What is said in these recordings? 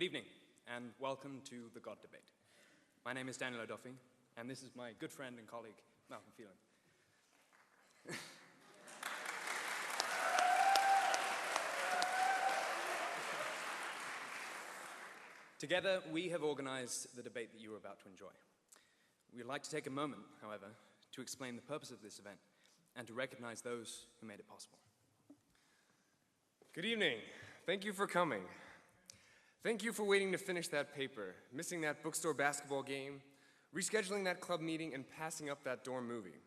Good evening, and welcome to the God Debate. My name is Daniel O'Duffy, and this is my good friend and colleague, Malcolm Phelan. Together, we have organized the debate that you are about to enjoy. We would like to take a moment, however, to explain the purpose of this event and to recognize those who made it possible. Good evening. Thank you for coming. Thank you for waiting to finish that paper, missing that bookstore basketball game, rescheduling that club meeting, and passing up that dorm movie.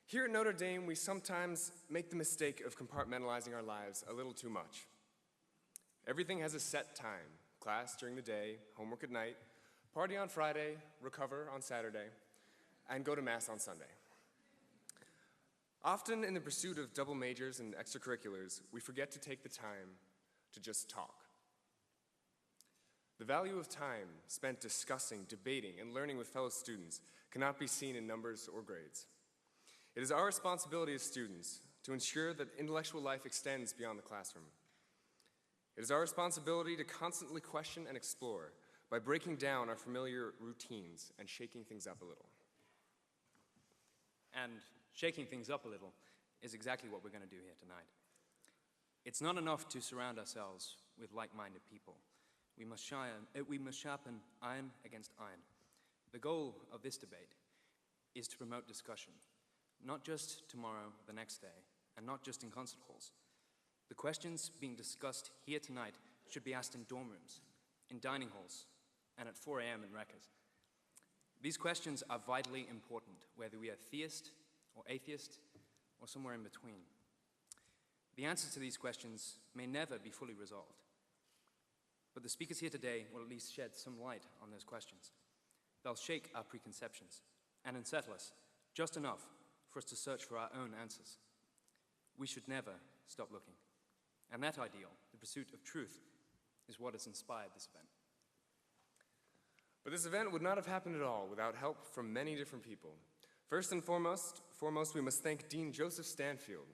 Here at Notre Dame, we sometimes make the mistake of compartmentalizing our lives a little too much. Everything has a set time: class during the day, homework at night, party on Friday, recover on Saturday, and go to Mass on Sunday. Often in the pursuit of double majors and extracurriculars, we forget to take the time to just talk. The value of time spent discussing, debating, and learning with fellow students cannot be seen in numbers or grades. It is our responsibility as students to ensure that intellectual life extends beyond the classroom. It is our responsibility to constantly question and explore by breaking down our familiar routines and shaking things up a little. And shaking things up a little is exactly what we're going to do here tonight. It's not enough to surround ourselves with like-minded people. We must sharpen iron against iron. The goal of this debate is to promote discussion, not just tomorrow, the next day, and not just in concert halls. The questions being discussed here tonight should be asked in dorm rooms, in dining halls, and at 4 a.m. in Rutgers. These questions are vitally important, whether we are theist or atheist or somewhere in between. The answers to these questions may never be fully resolved, but the speakers here today will at least shed some light on those questions. They'll shake our preconceptions and unsettle us just enough for us to search for our own answers. We should never stop looking. And that ideal, the pursuit of truth, is what has inspired this event. But this event would not have happened at all without help from many different people. First and foremost, we must thank Dean Joseph Stanfield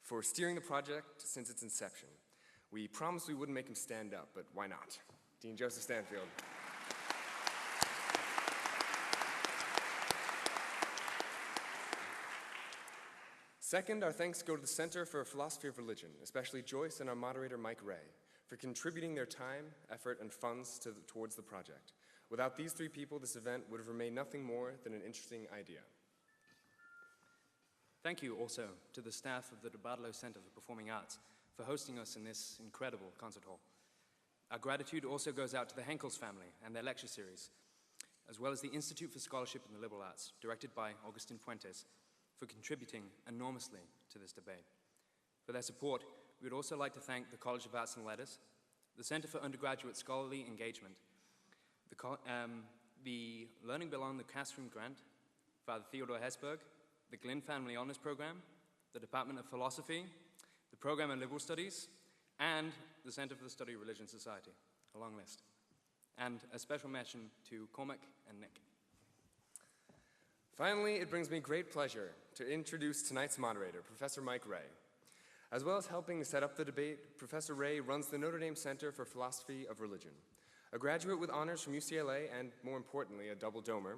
for steering the project since its inception. We promised we wouldn't make him stand up, but why not? Dean Joseph Stanfield. Second, our thanks go to the Center for Philosophy of Religion, especially Joyce and our moderator, Mike Ray, for contributing their time, effort, and funds towards the project. Without these three people, this event would have remained nothing more than an interesting idea. Thank you also to the staff of the DeBartolo Center for Performing Arts for hosting us in this incredible concert hall. Our gratitude also goes out to the Henkels family and their lecture series, as well as the Institute for Scholarship in the Liberal Arts, directed by Augustin Fuentes, for contributing enormously to this debate. For their support, we would also like to thank the College of Arts and Letters, the Center for Undergraduate Scholarly Engagement, the Learning Beyond the Classroom Grant, Father Theodore Hesberg, the Glynn Family Honors Program, the Department of Philosophy, the Program of Liberal Studies, and the Center for the Study of Religion Society, a long list. And a special mention to Cormac and Nick. Finally, it brings me great pleasure to introduce tonight's moderator, Professor Mike Ray. As well as helping set up the debate, Professor Ray runs the Notre Dame Center for Philosophy of Religion. A graduate with honors from UCLA and, more importantly, a double domer,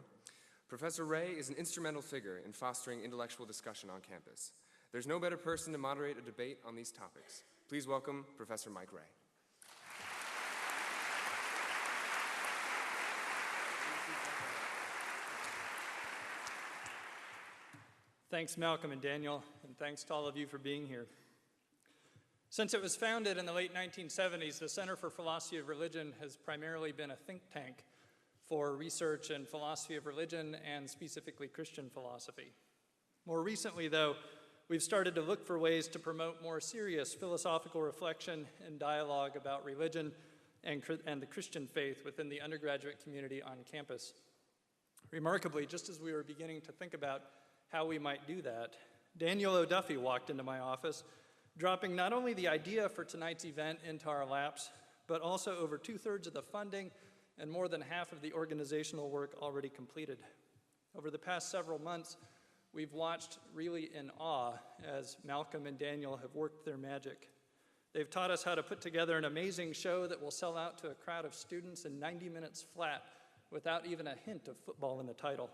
Professor Ray is an instrumental figure in fostering intellectual discussion on campus. There's no better person to moderate a debate on these topics. Please welcome Professor Mike Ray. Thanks, Malcolm and Daniel, and thanks to all of you for being here. Since it was founded in the late 1970s, the Center for Philosophy of Religion has primarily been a think tank for research in philosophy of religion and specifically Christian philosophy. More recently, though, we've started to look for ways to promote more serious philosophical reflection and dialogue about religion and the Christian faith within the undergraduate community on campus. Remarkably, just as we were beginning to think about how we might do that, Daniel O'Duffy walked into my office, dropping not only the idea for tonight's event into our laps, but also over 2/3 of the funding and more than half of the organizational work already completed. Over the past several months, we've watched really in awe as Malcolm and Daniel have worked their magic. They've taught us how to put together an amazing show that will sell out to a crowd of students in 90 minutes flat without even a hint of football in the title.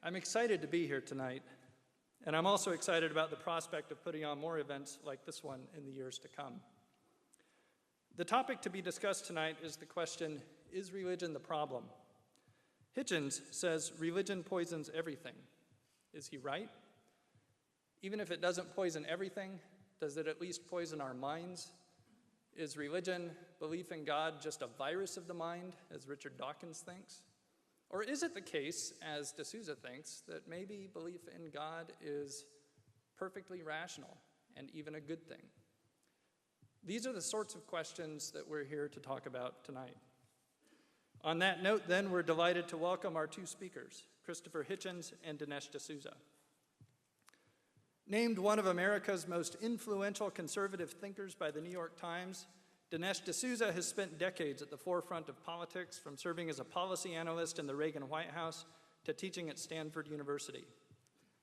I'm excited to be here tonight, and I'm also excited about the prospect of putting on more events like this one in the years to come. The topic to be discussed tonight is the question, is religion the problem? Hitchens says religion poisons everything. Is he right? Even if it doesn't poison everything, does it at least poison our minds? Is religion, belief in God, just a virus of the mind, as Richard Dawkins thinks? Or is it the case, as D'Souza thinks, that maybe belief in God is perfectly rational and even a good thing? These are the sorts of questions that we're here to talk about tonight. On that note, then, we're delighted to welcome our two speakers, Christopher Hitchens and Dinesh D'Souza. Named one of America's most influential conservative thinkers by the New York Times, Dinesh D'Souza has spent decades at the forefront of politics, from serving as a policy analyst in the Reagan White House to teaching at Stanford University.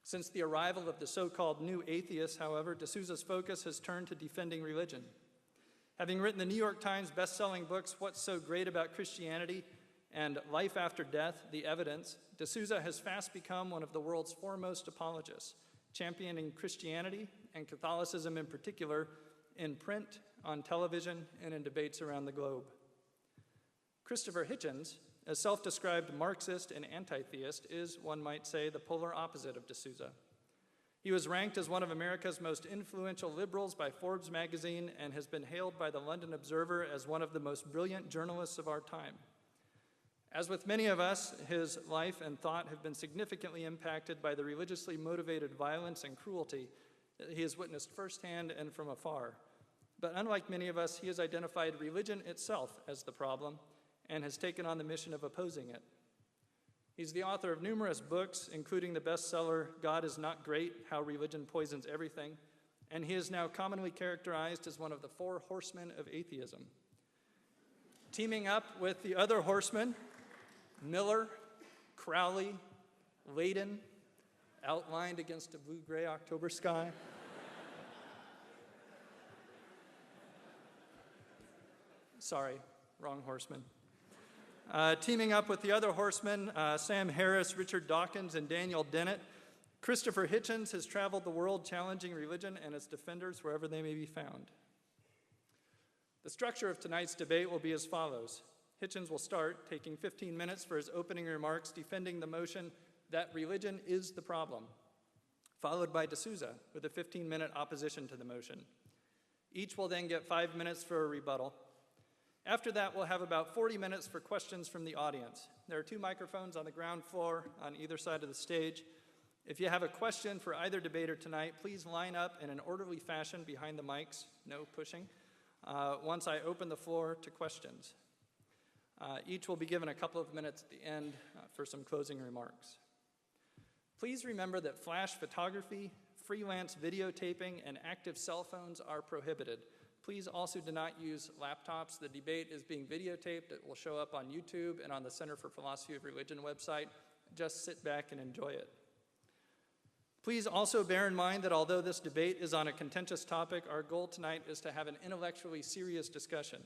Since the arrival of the so-called new atheists, however, D'Souza's focus has turned to defending religion. Having written the New York Times best-selling books, What's So Great About Christianity and Life After Death, The Evidence, D'Souza has fast become one of the world's foremost apologists, championing Christianity and Catholicism in particular in print, on television, and in debates around the globe. Christopher Hitchens, a self-described Marxist and anti-theist, is, one might say, the polar opposite of D'Souza. He was ranked as one of America's most influential liberals by Forbes magazine and has been hailed by the London Observer as one of the most brilliant journalists of our time. As with many of us, his life and thought have been significantly impacted by the religiously motivated violence and cruelty that he has witnessed firsthand and from afar. But unlike many of us, he has identified religion itself as the problem and has taken on the mission of opposing it. He's the author of numerous books, including the bestseller, God is Not Great, How Religion Poisons Everything, and he is now commonly characterized as one of the four horsemen of atheism. Teaming up with the other horsemen, Miller, Crowley, Layden, outlined against a blue-gray October sky. Sorry, wrong horseman. Teaming up with the other horsemen, Sam Harris, Richard Dawkins, and Daniel Dennett, Christopher Hitchens has traveled the world challenging religion and its defenders wherever they may be found. The structure of tonight's debate will be as follows. Hitchens will start, taking 15 minutes for his opening remarks, defending the motion that religion is the problem, followed by D'Souza with a 15-minute opposition to the motion. Each will then get 5 minutes for a rebuttal. After that, we'll have about 40 minutes for questions from the audience. There are 2 microphones on the ground floor on either side of the stage. If you have a question for either debater tonight, please line up in an orderly fashion behind the mics, no pushing, once I open the floor to questions. Each will be given a couple of minutes at the end for some closing remarks. Please remember that flash photography, freelance videotaping, and active cell phones are prohibited. Please also do not use laptops. The debate is being videotaped. It will show up on YouTube and on the Center for Philosophy of Religion website. Just sit back and enjoy it. Please also bear in mind that although this debate is on a contentious topic, our goal tonight is to have an intellectually serious discussion.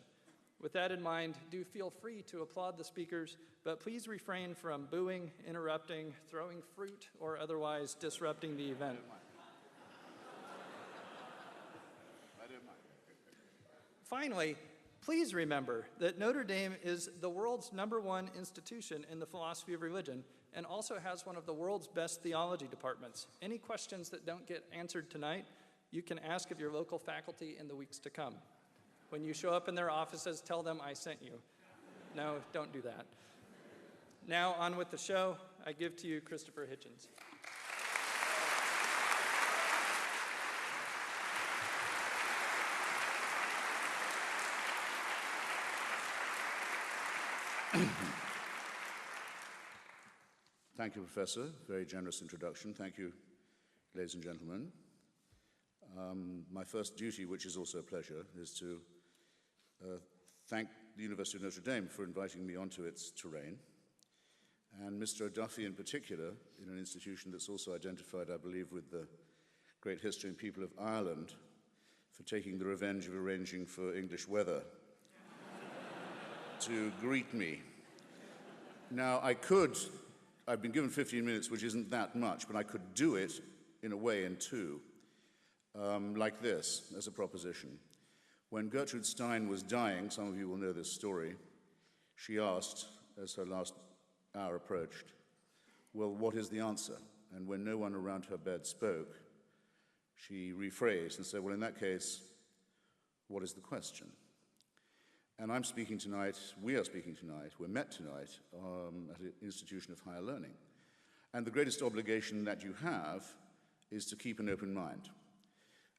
With that in mind, do feel free to applaud the speakers, but please refrain from booing, interrupting, throwing fruit, or otherwise disrupting the event. Finally, please remember that Notre Dame is the world's #1 institution in the philosophy of religion and also has one of the world's best theology departments. Any questions that don't get answered tonight, you can ask of your local faculty in the weeks to come. When you show up in their offices, tell them I sent you. No, don't do that. Now, on with the show. I give to you Christopher Hitchens. Thank you, Professor. Very generous introduction. Thank you, ladies and gentlemen. My first duty, which is also a pleasure, is to thank the University of Notre Dame for inviting me onto its terrain, and Mr. O'Duffy in particular, in an institution that's also identified, I believe, with the great history and people of Ireland, for taking the revenge of arranging for English weather to greet me. Now, I've been given 15 minutes, which isn't that much, but I could do it in a way in two, like this, as a proposition. When Gertrude Stein was dying, some of you will know this story, she asked, as her last hour approached, well, what is the answer? And when no one around her bed spoke, she rephrased and said, well, in that case, what is the question? And I'm speaking tonight, we are speaking tonight, we're met tonight at an institution of higher learning. And the greatest obligation that you have is to keep an open mind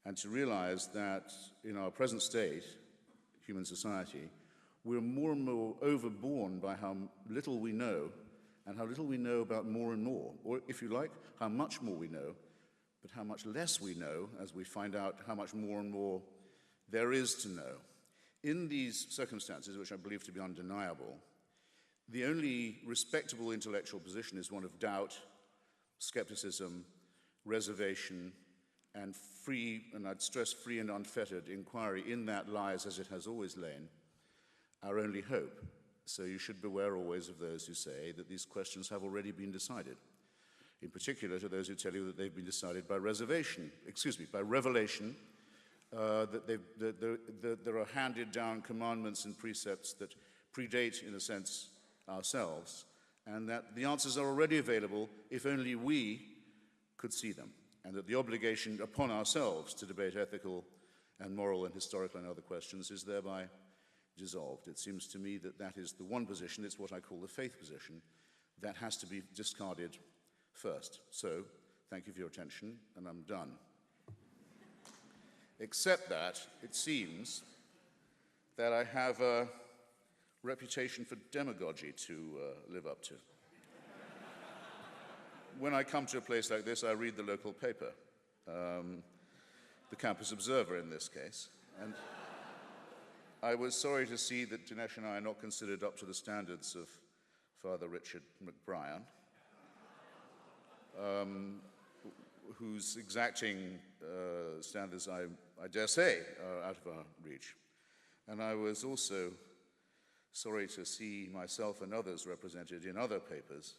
and to realize that in our present state, human society, we're more and more overborne by how little we know and how little we know about more and more, or if you like, how much more we know, but how much less we know as we find out how much more and more there is to know. In these circumstances, which I believe to be undeniable, the only respectable intellectual position is one of doubt, skepticism, reservation, and free, and I'd stress free and unfettered inquiry. In that lies, as it has always lain, our only hope. So you should beware always of those who say that these questions have already been decided. In particular, to those who tell you that they've been decided by revelation, that there are handed down commandments and precepts that predate, in a sense, ourselves, and that the answers are already available if only we could see them, and that the obligation upon ourselves to debate ethical and moral and historical and other questions is thereby dissolved. It seems to me that that is the one position, it's what I call the faith position, that has to be discarded first. So, thank you for your attention, and I'm done. Except that it seems that I have a reputation for demagogy to live up to. When I come to a place like this, I read the local paper, the Campus Observer in this case, and I was sorry to see that Dinesh and I are not considered up to the standards of Father Richard McBrien, whose exacting standards, I dare say, are out of our reach. And I was also sorry to see myself and others represented in other papers,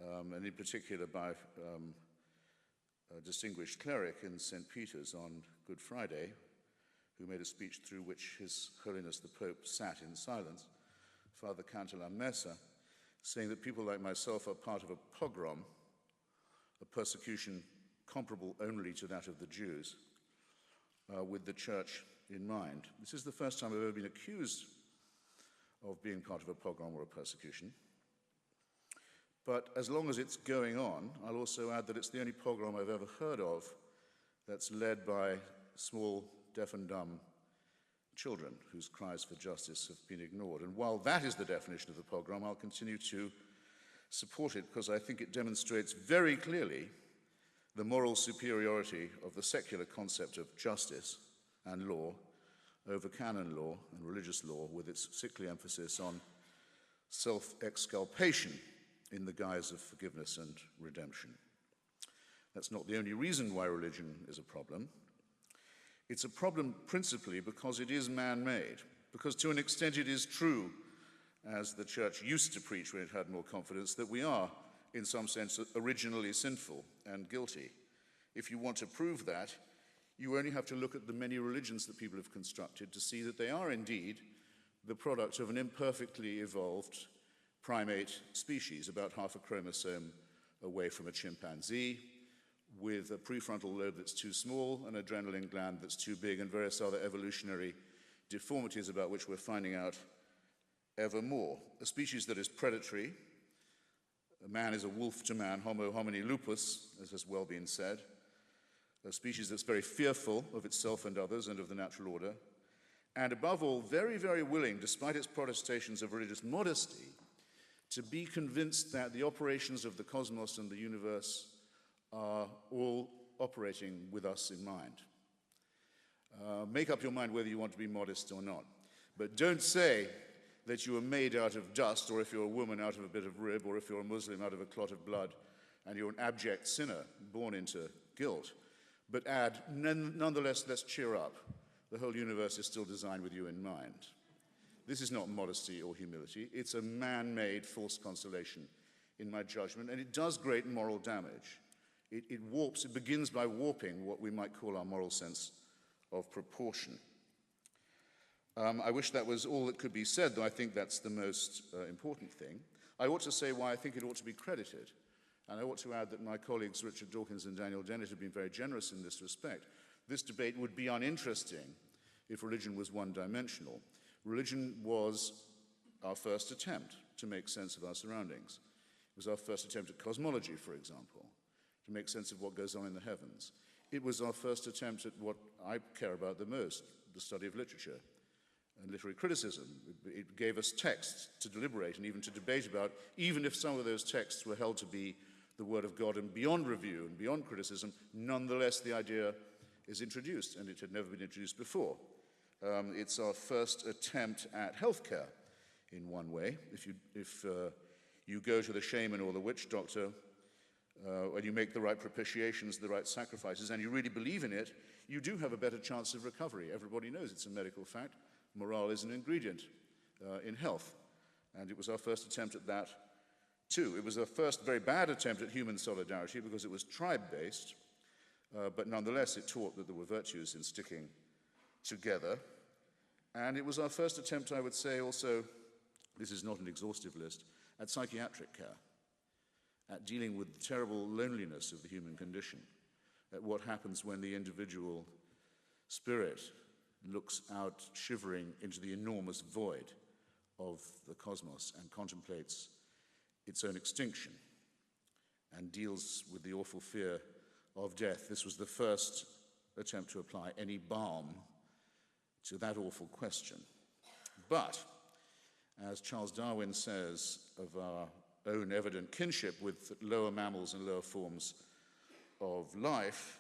and in particular by a distinguished cleric in St. Peter's on Good Friday, who made a speech through which His Holiness the Pope sat in silence, Father Cantala Mesa, saying that people like myself are part of a pogrom, a persecution comparable only to that of the Jews, with the church in mind. This is the first time I've ever been accused of being part of a pogrom or a persecution. But as long as it's going on, I'll also add that it's the only pogrom I've ever heard of that's led by small, deaf and dumb children whose cries for justice have been ignored. And while that is the definition of the pogrom, I'll continue to support it because I think it demonstrates very clearly the moral superiority of the secular concept of justice and law over canon law and religious law, with its sickly emphasis on self-exculpation in the guise of forgiveness and redemption. That's not the only reason why religion is a problem. It's a problem principally because it is man-made, because to an extent it is true, as the church used to preach when it had more confidence, that we are, in some sense, originally sinful and guilty. If you want to prove that, you only have to look at the many religions that people have constructed to see that they are indeed the product of an imperfectly evolved primate species, about half a chromosome away from a chimpanzee, with a prefrontal lobe that's too small, an adrenaline gland that's too big, and various other evolutionary deformities about which we're finding out ever more. A species that is predatory. A man is a wolf to man, homo homini lupus, as has well been said. A species that's very fearful of itself and others and of the natural order. And above all, very, very willing, despite its protestations of religious modesty, to be convinced that the operations of the cosmos and the universe are all operating with us in mind. Make up your mind whether you want to be modest or not. But don't say that you are made out of dust, or if you're a woman out of a bit of rib, or if you're a Muslim out of a clot of blood, and you're an abject sinner born into guilt. but add, nonetheless, let's cheer up. The whole universe is still designed with you in mind. This is not modesty or humility. It's a man-made false consolation, in my judgment, and it does great moral damage. It begins by warping what we might call our moral sense of proportion. I wish that was all that could be said, though I think that's the most important thing. I ought to say why I think it ought to be credited, and I ought to add that my colleagues Richard Dawkins and Daniel Dennett have been very generous in this respect. This debate would be uninteresting if religion was one-dimensional. Religion was our first attempt to make sense of our surroundings. It was our first attempt at cosmology, for example, to make sense of what goes on in the heavens. It was our first attempt at what I care about the most, the study of literature and literary criticism. It gave us texts to deliberate and even to debate about, even if some of those texts were held to be the word of God and beyond review and beyond criticism, nonetheless the idea is introduced, and it had never been introduced before. It's our first attempt at healthcare, in one way. If you go to the shaman or the witch doctor, and you make the right propitiations, the right sacrifices, and you really believe in it, you do have a better chance of recovery. Everybody knows it's a medical fact. Morale is an ingredient in health, and it was our first attempt at that, too. It was our first very bad attempt at human solidarity because it was tribe-based, but nonetheless it taught that there were virtues in sticking together. And it was our first attempt, I would say also, this is not an exhaustive list, at psychiatric care, at dealing with the terrible loneliness of the human condition, at what happens when the individual spirit looks out shivering into the enormous void of the cosmos and contemplates its own extinction and deals with the awful fear of death. This was the first attempt to apply any balm to that awful question. But, as Charles Darwin says of our own evident kinship with lower mammals and lower forms of life,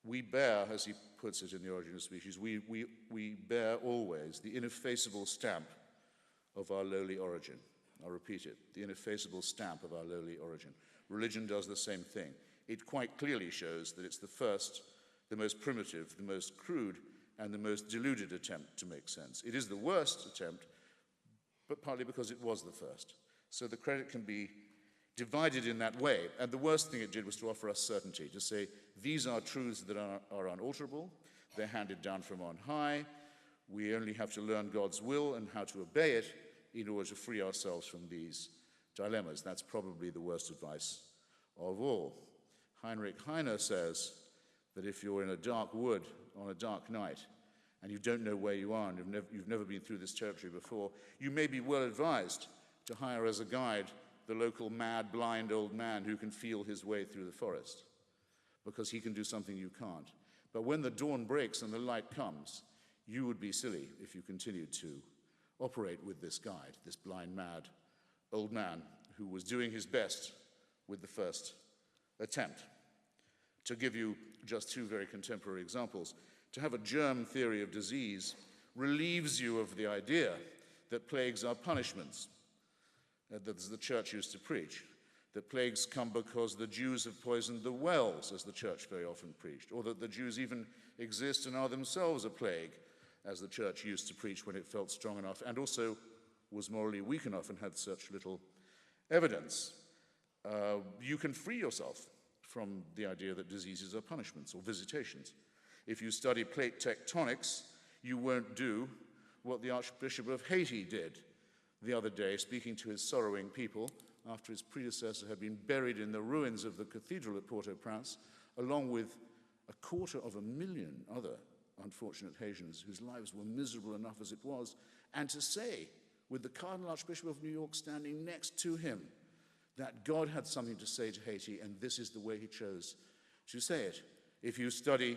we bear, as he puts it in The Origin of Species, we bear always the ineffaceable stamp of our lowly origin. I'll repeat it, the ineffaceable stamp of our lowly origin. Religion does the same thing. It quite clearly shows that it's the first, the most primitive, the most crude, and the most deluded attempt to make sense. It is the worst attempt, but partly because it was the first. So the credit can be divided in that way. And the worst thing it did was to offer us certainty, to say, these are truths that are unalterable, they're handed down from on high, we only have to learn God's will and how to obey it in order to free ourselves from these dilemmas. That's probably the worst advice of all. Heinrich Heine says that if you're in a dark wood on a dark night and you don't know where you are and you've never been through this territory before, you may be well advised to hire as a guide the local mad, blind old man who can feel his way through the forest, because he can do something you can't. But when the dawn breaks and the light comes, you would be silly if you continued to operate with this guide, this blind, mad old man who was doing his best with the first attempt. To give you just two very contemporary examples, to have a germ theory of disease relieves you of the idea that plagues are punishments, that the church used to preach, that plagues come because the Jews have poisoned the wells, as the church very often preached, or that the Jews even exist and are themselves a plague, as the church used to preach when it felt strong enough and also was morally weak enough and had such little evidence. You can free yourself from the idea that diseases are punishments or visitations. If you study plate tectonics, you won't do what the Archbishop of Haiti did the other day, speaking to his sorrowing people after his predecessor had been buried in the ruins of the cathedral at Port-au-Prince, along with 250,000 other unfortunate Haitians whose lives were miserable enough as it was, and to say, with the Cardinal Archbishop of New York standing next to him, that God had something to say to Haiti, and this is the way he chose to say it. If you study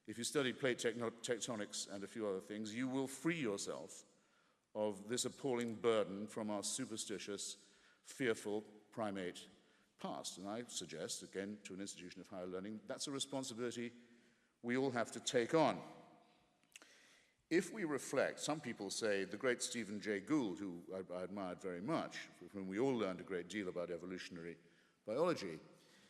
plate tectonics and a few other things, you will free yourself of this appalling burden from our superstitious, fearful primate past. And I suggest, again, to an institution of higher learning, that's a responsibility we all have to take on. If we reflect, some people say the great Stephen Jay Gould, who I admired very much, from whom we all learned a great deal about evolutionary biology,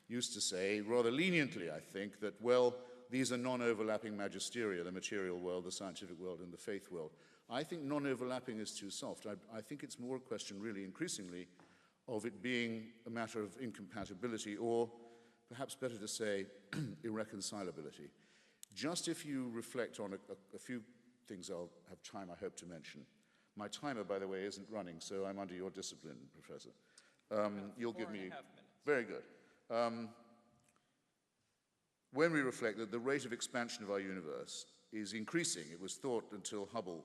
used to say, rather leniently, I think, that, well, these are non-overlapping magisteria, the material world, the scientific world, and the faith world. I think non-overlapping is too soft. I think it's more a question, really, increasingly, of it being a matter of incompatibility, or perhaps better to say, irreconcilability. Just if you reflect on a few things I'll have time, I hope, to mention. My timer, by the way, isn't running, so I'm under your discipline, Professor. You'll give me... 4.5 minutes. Very good. When we reflect that the rate of expansion of our universe is increasing, it was thought until Hubble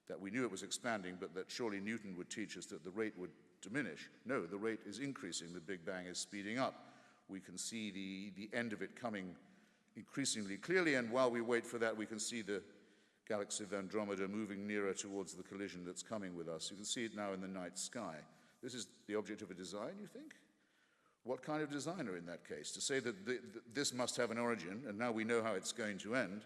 that we knew it was expanding, but that surely Newton would teach us that the rate would diminish. No, the rate is increasing. The Big Bang is speeding up. We can see the end of it coming increasingly clearly, and while we wait for that, we can see the galaxy of Andromeda moving nearer towards the collision that's coming with us. You can see it now in the night sky. This is the object of a design, you think? What kind of designer in that case? To say that this must have an origin, and now we know how it's going to end,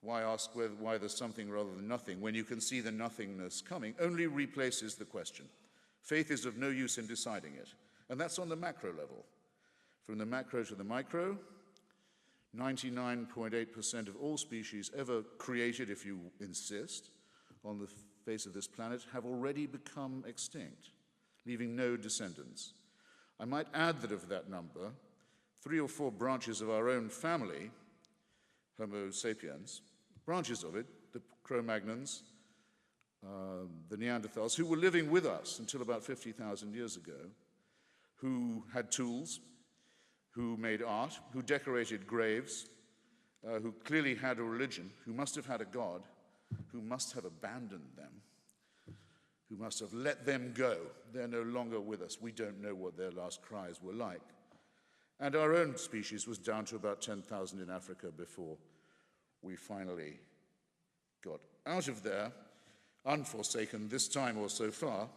why ask why there's something rather than nothing when you can see the nothingness coming? Only replaces the question. Faith is of no use in deciding it. And that's on the macro level. From the macro to the micro, 99.8% of all species ever created, if you insist, on the face of this planet have already become extinct, leaving no descendants. I might add that of that number, 3 or 4 branches of our own family, Homo sapiens, branches of it, the Cro-Magnons, the Neanderthals, who were living with us until about 50,000 years ago, who had tools, who made art, who decorated graves, who clearly had a religion, who must have had a god, who must have abandoned them, who must have let them go. They're no longer with us. We don't know what their last cries were like. And our own species was down to about 10,000 in Africa before we finally got out of there, unforsaken this time or so far,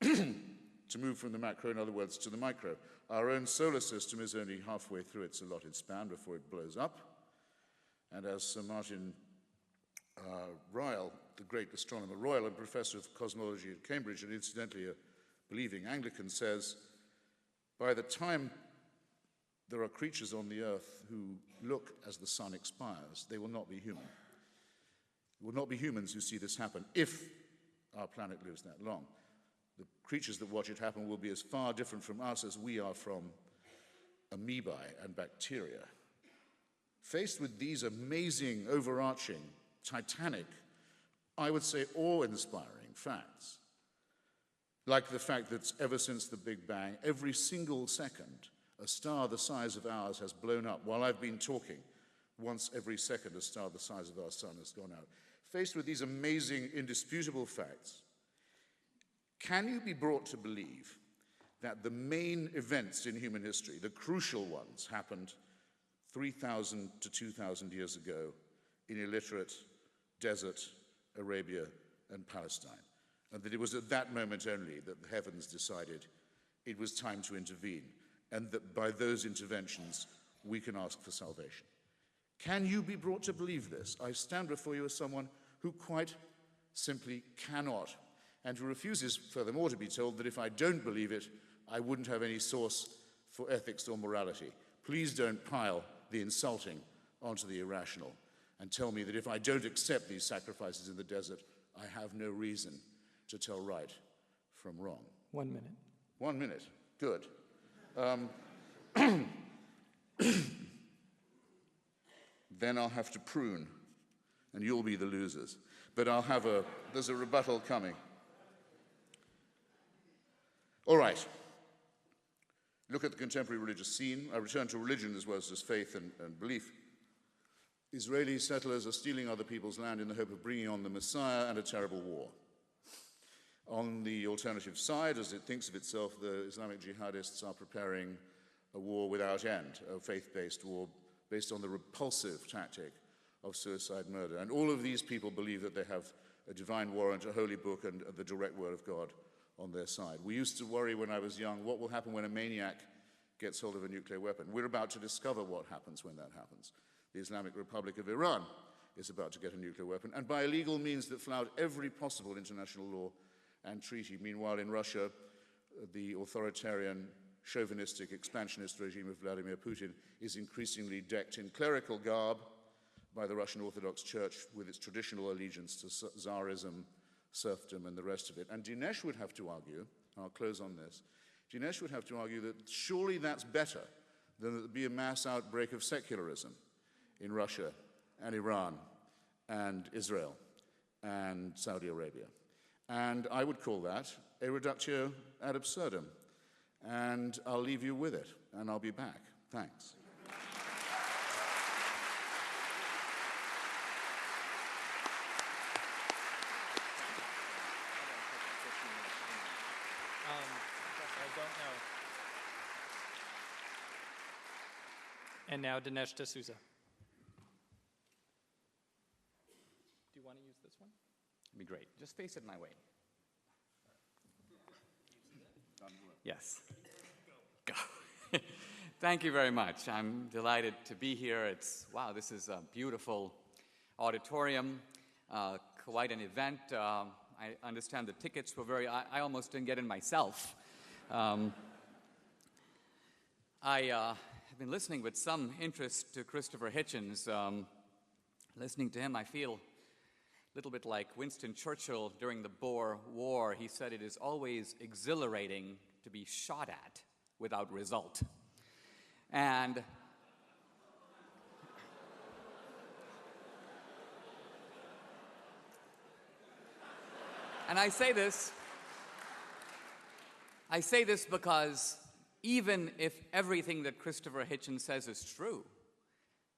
to move from the macro, in other words, to the micro. Our own solar system is only halfway through its allotted span before it blows up. And as Sir Martin Ryle, the great astronomer Royal and professor of cosmology at Cambridge, and incidentally a believing Anglican, says, by the time there are creatures on the earth who look as the sun expires, they will not be human. It will not be humans who see this happen if our planet lives that long. The creatures that watch it happen will be as far different from us as we are from amoebae and bacteria. Faced with these amazing, overarching, titanic, I would say awe-inspiring facts, like the fact that ever since the Big Bang, every single second, a star the size of ours has blown up. While I've been talking, once every second, a star the size of our sun has gone out. Faced with these amazing, indisputable facts, can you be brought to believe that the main events in human history, the crucial ones, happened 3,000 to 2,000 years ago in illiterate desert Arabia and Palestine, and that it was at that moment only that the heavens decided it was time to intervene, and that by those interventions we can ask for salvation? Can you be brought to believe this? I stand before you as someone who quite simply cannot, and who refuses, furthermore, to be told that if I don't believe it, I wouldn't have any source for ethics or morality. Please don't pile the insulting onto the irrational and tell me that if I don't accept these sacrifices in the desert, I have no reason to tell right from wrong. 1 minute. 1 minute. Good. Then I'll have to prune, and you'll be the losers. But there's a rebuttal coming. All right. Look at the contemporary religious scene. I return to religion as well as just faith and belief. Israeli settlers are stealing other people's land in the hope of bringing on the Messiah and a terrible war. On the alternative side, as it thinks of itself, the Islamic jihadists are preparing a war without end, a faith-based war based on the repulsive tactic of suicide murder. And all of these people believe that they have a divine warrant, a holy book, and the direct word of God on their side. We used to worry when I was young, what will happen when a maniac gets hold of a nuclear weapon? We're about to discover what happens when that happens. The Islamic Republic of Iran is about to get a nuclear weapon, and by illegal means that flout every possible international law and treaty. Meanwhile, in Russia, the authoritarian chauvinistic, expansionist regime of Vladimir Putin is increasingly decked in clerical garb by the Russian Orthodox Church with its traditional allegiance to Tsarism, serfdom, and the rest of it. And Dinesh would have to argue, I'll close on this, Dinesh would have to argue that surely that's better than that there be a mass outbreak of secularism in Russia and Iran and Israel and Saudi Arabia. And I would call that a reductio ad absurdum. And I'll leave you with it, and I'll be back. Thanks. I don't know. And now Dinesh D'Souza. Do you want to use this one? It'd be great. Just face it my way. Yes. Go. Thank you very much. I'm delighted to be here. Wow, this is a beautiful auditorium, quite an event. I understand the tickets were I almost didn't get in myself. I have been listening with some interest to Christopher Hitchens. Listening to him, I feel a little bit like Winston Churchill during the Boer War. He said it is always exhilarating to be shot at without result. And I say this because even if everything that Christopher Hitchens says is true,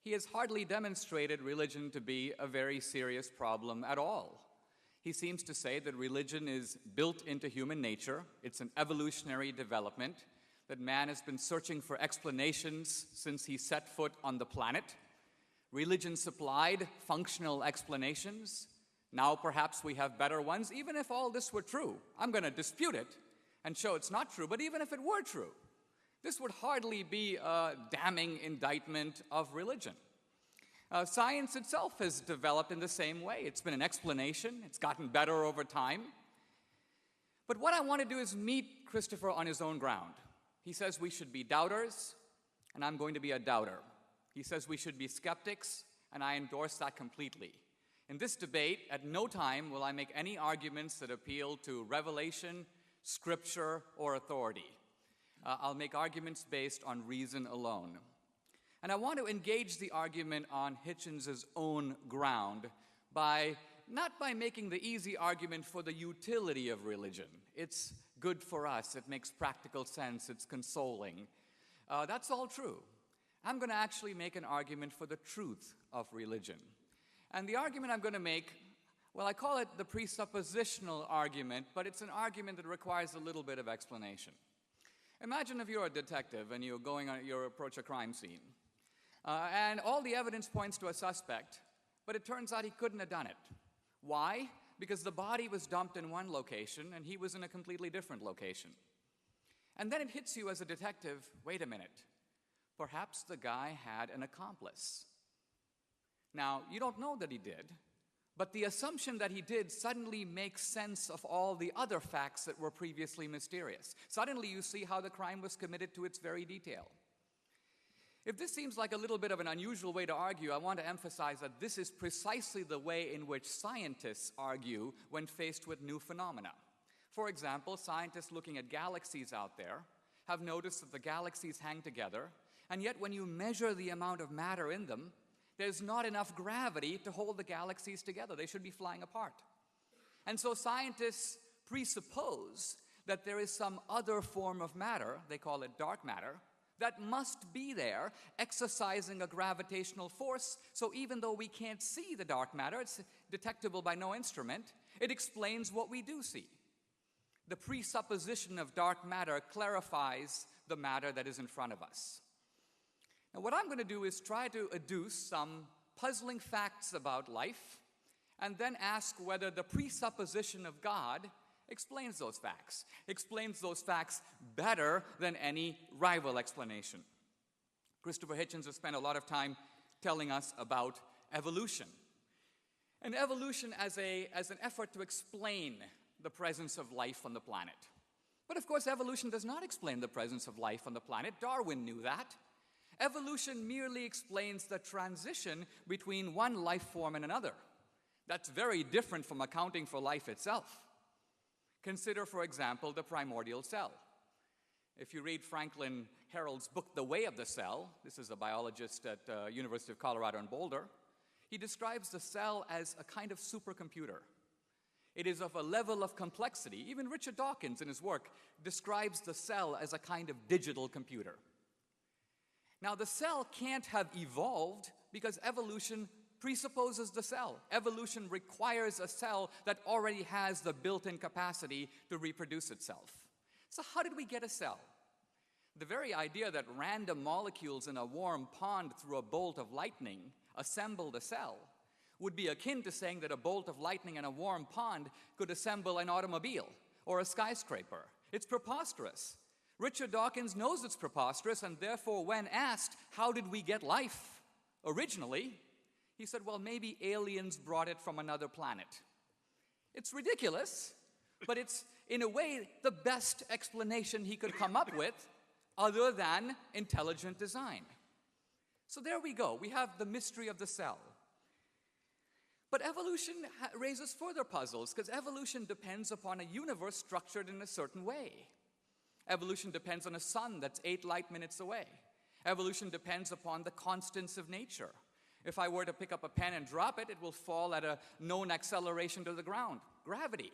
he has hardly demonstrated religion to be a very serious problem at all. He seems to say that religion is built into human nature. It's an evolutionary development, that man has been searching for explanations since he set foot on the planet. Religion supplied functional explanations. Now perhaps we have better ones. Even if all this were true, I'm going to dispute it and show it's not true, but even if it were true, this would hardly be a damning indictment of religion. Science itself has developed in the same way. It's been an explanation. It's gotten better over time. But what I want to do is meet Christopher on his own ground. He says we should be doubters, and I'm going to be a doubter. He says we should be skeptics, and I endorse that completely. In this debate, at no time will I make any arguments that appeal to revelation, scripture, or authority. I'll make arguments based on reason alone. And I want to engage the argument on Hitchens' own ground not by making the easy argument for the utility of religion. It's good for us, it makes practical sense, it's consoling. That's all true. I'm going to actually make an argument for the truth of religion. And the argument I'm going to make, well, I call it the presuppositional argument, but it's an argument that requires a little bit of explanation. Imagine if you're a detective and you approach a crime scene. And all the evidence points to a suspect, but it turns out he couldn't have done it. Why? Because the body was dumped in one location and he was in a completely different location. And then it hits you as a detective, wait a minute, perhaps the guy had an accomplice. Now, you don't know that he did, but the assumption that he did suddenly makes sense of all the other facts that were previously mysterious. Suddenly you see how the crime was committed to its very detail. If this seems like a little bit of an unusual way to argue, I want to emphasize that this is precisely the way in which scientists argue when faced with new phenomena. For example, scientists looking at galaxies out there have noticed that the galaxies hang together, and yet when you measure the amount of matter in them, there's not enough gravity to hold the galaxies together. They should be flying apart. And so scientists presuppose that there is some other form of matter, they call it dark matter, that must be there, exercising a gravitational force, so even though we can't see the dark matter, it's detectable by no instrument, it explains what we do see. The presupposition of dark matter clarifies the matter that is in front of us. Now, what I'm going to do is try to adduce some puzzling facts about life, and then ask whether the presupposition of God explains those facts better than any rival explanation. Christopher Hitchens has spent a lot of time telling us about evolution. And evolution as an effort to explain the presence of life on the planet. But of course, evolution does not explain the presence of life on the planet. Darwin knew that. Evolution merely explains the transition between one life form and another. That's very different from accounting for life itself. Consider, for example, the primordial cell. If you read Franklin Harold's book, The Way of the Cell, this is a biologist at University of Colorado in Boulder, he describes the cell as a kind of supercomputer. It is of a level of complexity. Even Richard Dawkins in his work describes the cell as a kind of digital computer. Now, the cell can't have evolved because evolution presupposes the cell. Evolution requires a cell that already has the built-in capacity to reproduce itself. So how did we get a cell? The very idea that random molecules in a warm pond through a bolt of lightning assembled a cell would be akin to saying that a bolt of lightning in a warm pond could assemble an automobile or a skyscraper. It's preposterous. Richard Dawkins knows it's preposterous, and therefore when asked, how did we get life originally, he said, well, maybe aliens brought it from another planet. It's ridiculous, but it's, in a way, the best explanation he could come up with other than intelligent design. So there we go. We have the mystery of the cell. But evolution raises further puzzles, because evolution depends upon a universe structured in a certain way. Evolution depends on a sun that's 8 light minutes away. Evolution depends upon the constants of nature. If I were to pick up a pen and drop it, it will fall at a known acceleration to the ground, gravity.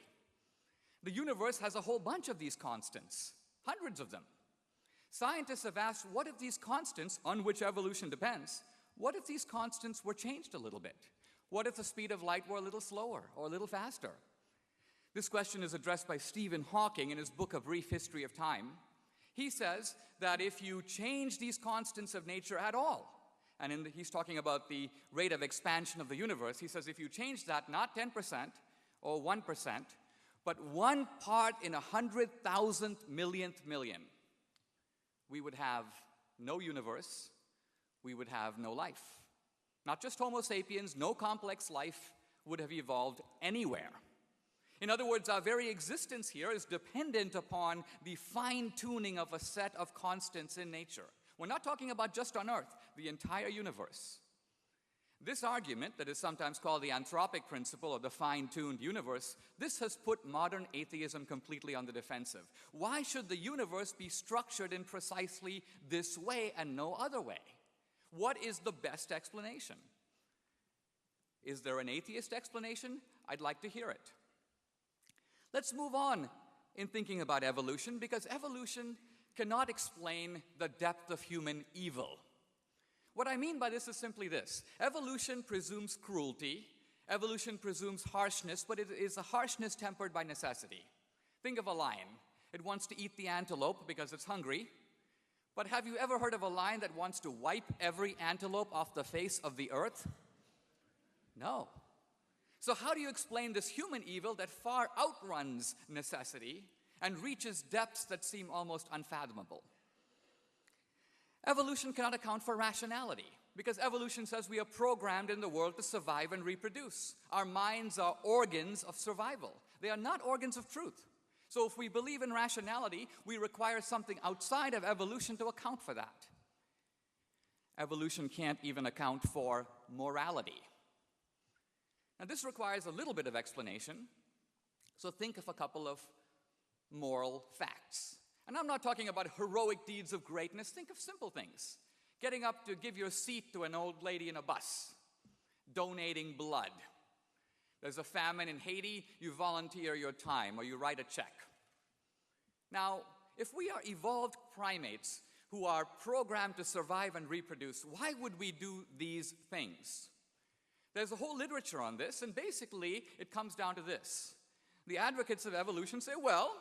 The universe has a whole bunch of these constants, hundreds of them. Scientists have asked, what if these constants, on which evolution depends, what if these constants were changed a little bit? What if the speed of light were a little slower or a little faster? This question is addressed by Stephen Hawking in his book, A Brief History of Time. He says that if you change these constants of nature at all, and he's talking about the rate of expansion of the universe, he says if you change that not 10% or 1%, but 1 part in 100,000 millionth million, we would have no universe, we would have no life. Not just Homo sapiens, no complex life would have evolved anywhere. In other words, our very existence here is dependent upon the fine-tuning of a set of constants in nature. We're not talking about just on Earth, the entire universe. This argument, that is sometimes called the anthropic principle of the fine-tuned universe, this has put modern atheism completely on the defensive. Why should the universe be structured in precisely this way and no other way? What is the best explanation? Is there an atheist explanation? I'd like to hear it. Let's move on in thinking about evolution, because evolution cannot explain the depth of human evil. What I mean by this is simply this. Evolution presumes cruelty. Evolution presumes harshness, but it is a harshness tempered by necessity. Think of a lion. It wants to eat the antelope because it's hungry. But have you ever heard of a lion that wants to wipe every antelope off the face of the earth? No. So how do you explain this human evil that far outruns necessity and reaches depths that seem almost unfathomable? Evolution cannot account for rationality, because evolution says we are programmed in the world to survive and reproduce. Our minds are organs of survival. They are not organs of truth. So if we believe in rationality, we require something outside of evolution to account for that. Evolution can't even account for morality. Now, this requires a little bit of explanation, so think of a couple of moral facts. And I'm not talking about heroic deeds of greatness. Think of simple things. Getting up to give your seat to an old lady in a bus. Donating blood. There's a famine in Haiti, you volunteer your time or you write a check. Now, if we are evolved primates who are programmed to survive and reproduce, why would we do these things? There's a whole literature on this, and basically it comes down to this. The advocates of evolution say, well,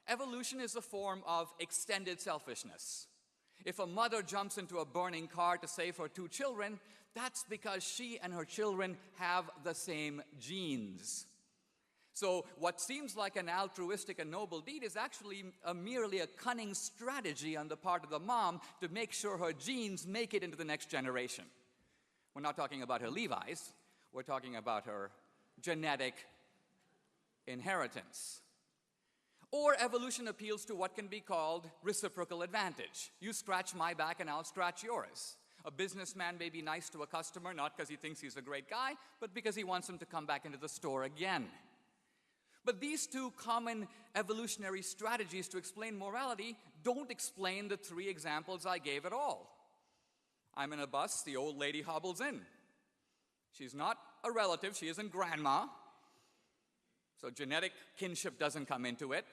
evolution is a form of extended selfishness. If a mother jumps into a burning car to save her 2 children, that's because she and her children have the same genes. So what seems like an altruistic and noble deed is actually merely a cunning strategy on the part of the mom to make sure her genes make it into the next generation. We're not talking about her Levi's. We're talking about her genetic inheritance. Or evolution appeals to what can be called reciprocal advantage. You scratch my back and I'll scratch yours. A businessman may be nice to a customer, not because he thinks he's a great guy, but because he wants him to come back into the store again. But these two common evolutionary strategies to explain morality don't explain the three examples I gave at all. I'm in a bus, the old lady hobbles in. She's not a relative, she isn't grandma. So genetic kinship doesn't come into it,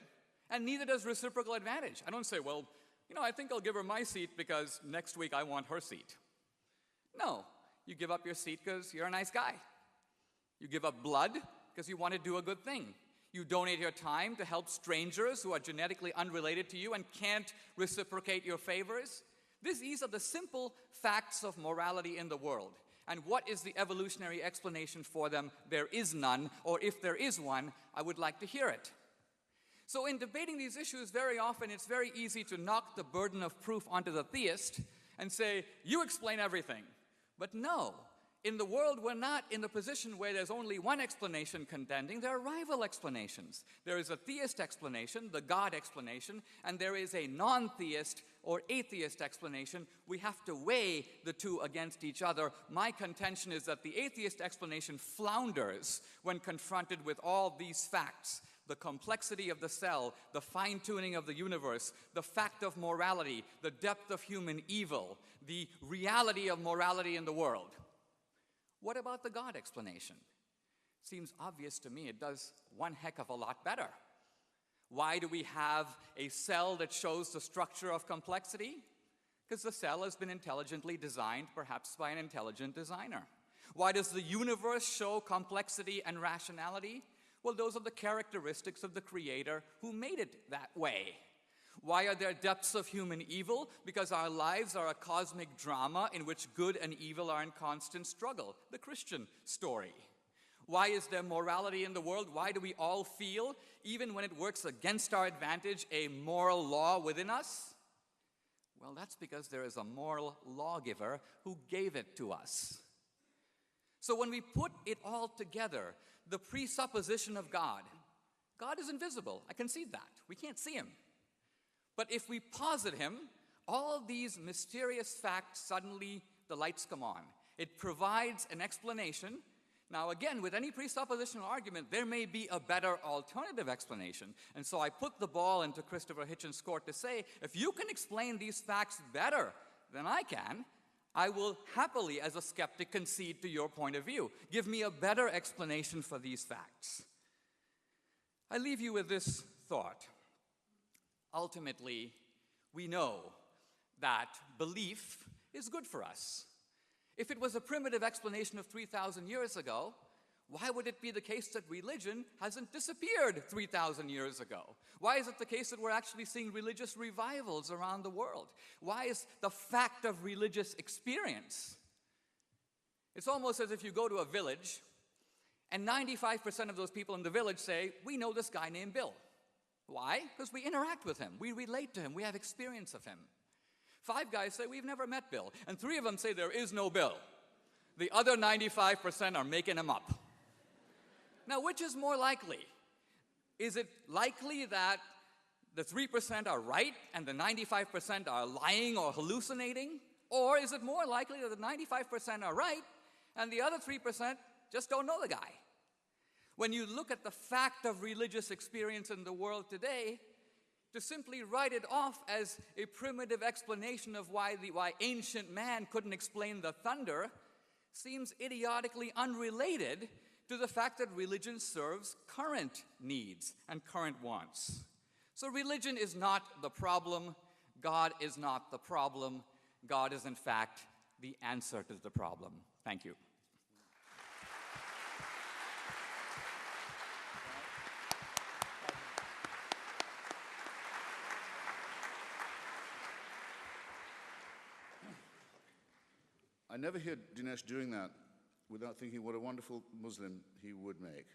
and neither does reciprocal advantage. I don't say, well, I think I'll give her my seat because next week I want her seat. No, you give up your seat because you're a nice guy. You give up blood because you want to do a good thing. You donate your time to help strangers who are genetically unrelated to you and can't reciprocate your favors. These are the simple facts of morality in the world. And what is the evolutionary explanation for them? There is none, or if there is one, I would like to hear it. So in debating these issues, very often it's very easy to knock the burden of proof onto the theist and say, you explain everything. But no, in the world we're not in the position where there's only one explanation contending. There are rival explanations. There is a theist explanation, the God explanation, and there is a non-theist or atheist explanation. We have to weigh the two against each other. My contention is that the atheist explanation flounders when confronted with all these facts: the complexity of the cell, the fine-tuning of the universe, the fact of morality, the depth of human evil, the reality of morality in the world. What about the God explanation? Seems obvious to me. It does one heck of a lot better. Why do we have a cell that shows the structure of complexity? Because the cell has been intelligently designed, perhaps by an intelligent designer. Why does the universe show complexity and rationality? Well, those are the characteristics of the Creator who made it that way. Why are there depths of human evil? Because our lives are a cosmic drama in which good and evil are in constant struggle. The Christian story. Why is there morality in the world? Why do we all feel, even when it works against our advantage, a moral law within us? Well, that's because there is a moral lawgiver who gave it to us. So when we put it all together, the presupposition of God is invisible. I concede that. We can't see him. But if we posit him, all these mysterious facts, suddenly the lights come on. It provides an explanation. Now again, with any presuppositional argument, there may be a better alternative explanation. And so I put the ball into Christopher Hitchens' court to say, if you can explain these facts better than I can, I will happily, as a skeptic, concede to your point of view. Give me a better explanation for these facts. I leave you with this thought. Ultimately, we know that belief is good for us. If it was a primitive explanation of 3,000 years ago, why would it be the case that religion hasn't disappeared 3,000 years ago? Why is it the case that we're actually seeing religious revivals around the world? Why is the fact of religious experience? It's almost as if you go to a village and 95% of those people in the village say, we know this guy named Bill. Why? Because we interact with him, we relate to him, we have experience of him. 5 guys say, we've never met Bill, and 3 of them say there is no Bill. The other 95% are making him up. Now, which is more likely? Is it likely that the 3% are right and the 95% are lying or hallucinating? Or is it more likely that the 95% are right and the other 3% just don't know the guy? When you look at the fact of religious experience in the world today, to simply write it off as a primitive explanation of why ancient man couldn't explain the thunder seems idiotically unrelated to the fact that religion serves current needs and current wants. So religion is not the problem. God is not the problem. God is, in fact, the answer to the problem. Thank you. I never hear Dinesh doing that without thinking what a wonderful Muslim he would make.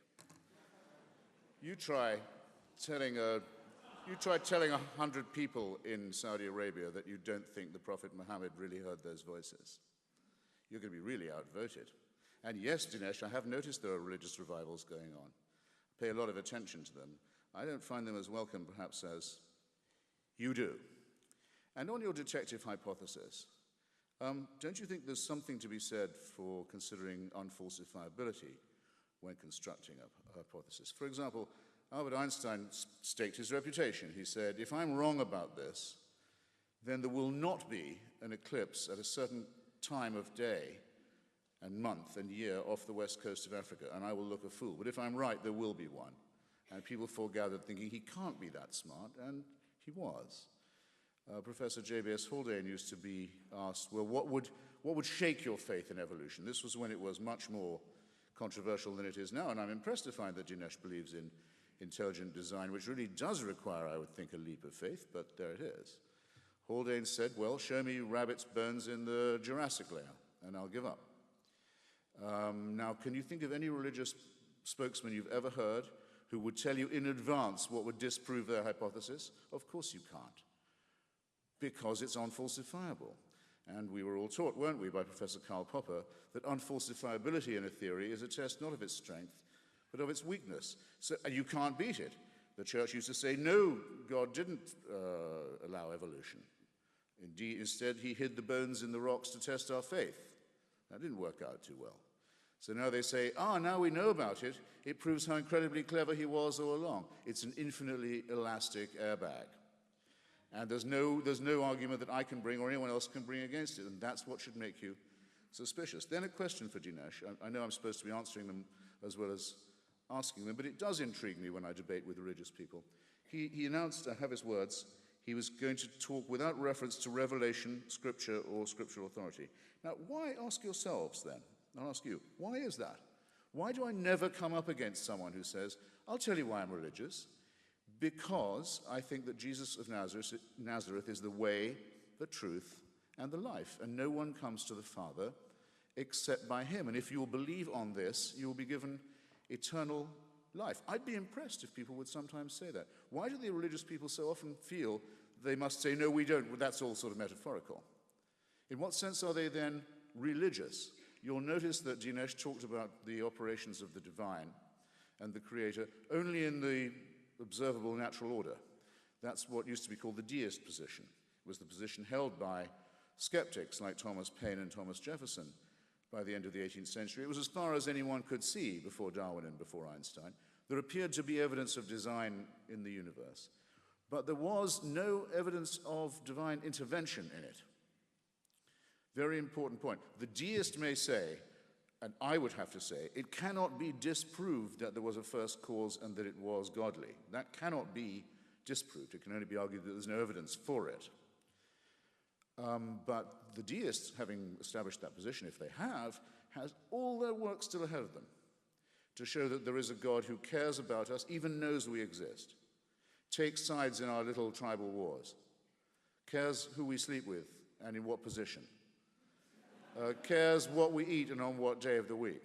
You try telling 100 people in Saudi Arabia that you don't think the Prophet Muhammad really heard those voices. You're going to be really outvoted. And yes, Dinesh, I have noticed there are religious revivals going on. I pay a lot of attention to them. I don't find them as welcome, perhaps, as you do. And on your detective hypothesis, don't you think there's something to be said for considering unfalsifiability when constructing a hypothesis? For example, Albert Einstein staked his reputation. He said, if I'm wrong about this, then there will not be an eclipse at a certain time of day and month and year off the west coast of Africa, and I will look a fool. But if I'm right, there will be one. And people foregathered thinking he can't be that smart, and he was. Professor J.B.S. Haldane used to be asked, well, what would shake your faith in evolution? This was when it was much more controversial than it is now, and I'm impressed to find that Dinesh believes in intelligent design, which really does require, I would think, a leap of faith, but there it is. Haldane said, well, show me rabbits' bones in the Jurassic layer, and I'll give up. Now, can you think of any religious spokesman you've ever heard who would tell you in advance what would disprove their hypothesis? Of course you can't, because it's unfalsifiable. And we were all taught, weren't we, by Professor Karl Popper, that unfalsifiability in a theory is a test not of its strength, but of its weakness. So you can't beat it. The church used to say, no, God didn't allow evolution. Indeed, instead, he hid the bones in the rocks to test our faith. That didn't work out too well. So now they say, now we know about it. It proves how incredibly clever he was all along. It's an infinitely elastic airbag. And there's no argument that I can bring or anyone else can bring against it, and that's what should make you suspicious. Then a question for Dinesh. I know I'm supposed to be answering them as well as asking them, but it does intrigue me when I debate with religious people. He announced, I have his words, he was going to talk without reference to revelation, scripture, or scriptural authority. Now, why ask yourselves then? I'll ask you, why is that? Why do I never come up against someone who says, I'll tell you why I'm religious? Because I think that Jesus of Nazareth is the way, the truth, and the life, and no one comes to the Father except by him. And if you will believe on this, you will be given eternal life. I'd be impressed if people would sometimes say that. Why do the religious people so often feel they must say, no, we don't, well, that's all sort of metaphorical? In what sense are they then religious? You'll notice that Dinesh talked about the operations of the divine and the creator only in the observable natural order. That's what used to be called the deist position. It was the position held by skeptics like Thomas Paine and Thomas Jefferson by the end of the 18th century. It was as far as anyone could see before Darwin and before Einstein. There appeared to be evidence of design in the universe, but there was no evidence of divine intervention in it. Very important point. The deist may say, and I would have to say, it cannot be disproved that there was a first cause and that it was godly. That cannot be disproved. It can only be argued that there's no evidence for it. But the deists, having established that position, if they have, has all their work still ahead of them to show that there is a God who cares about us, even knows we exist, takes sides in our little tribal wars, cares who we sleep with and in what position, cares what we eat and on what day of the week,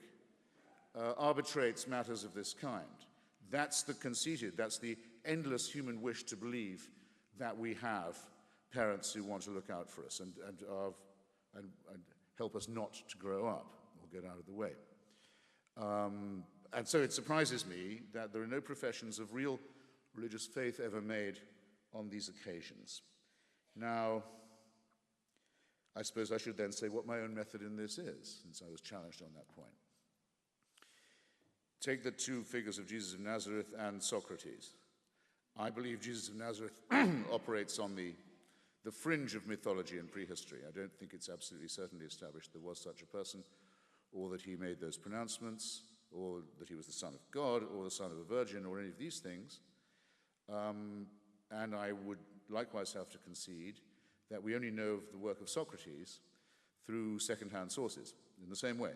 arbitrates matters of this kind. That's the conceited, that's the endless human wish to believe that we have parents who want to look out for us and help us not to grow up or get out of the way. And so it surprises me that there are no professions of real religious faith ever made on these occasions. Now, I suppose I should then say what my own method in this is, since I was challenged on that point. Take the two figures of Jesus of Nazareth and Socrates. I believe Jesus of Nazareth operates on the fringe of mythology and prehistory. I don't think it's absolutely certainly established there was such a person, or that he made those pronouncements, or that he was the Son of God, or the Son of a Virgin, or any of these things. And I would likewise have to concede that we only know of the work of Socrates through second-hand sources, in the same way,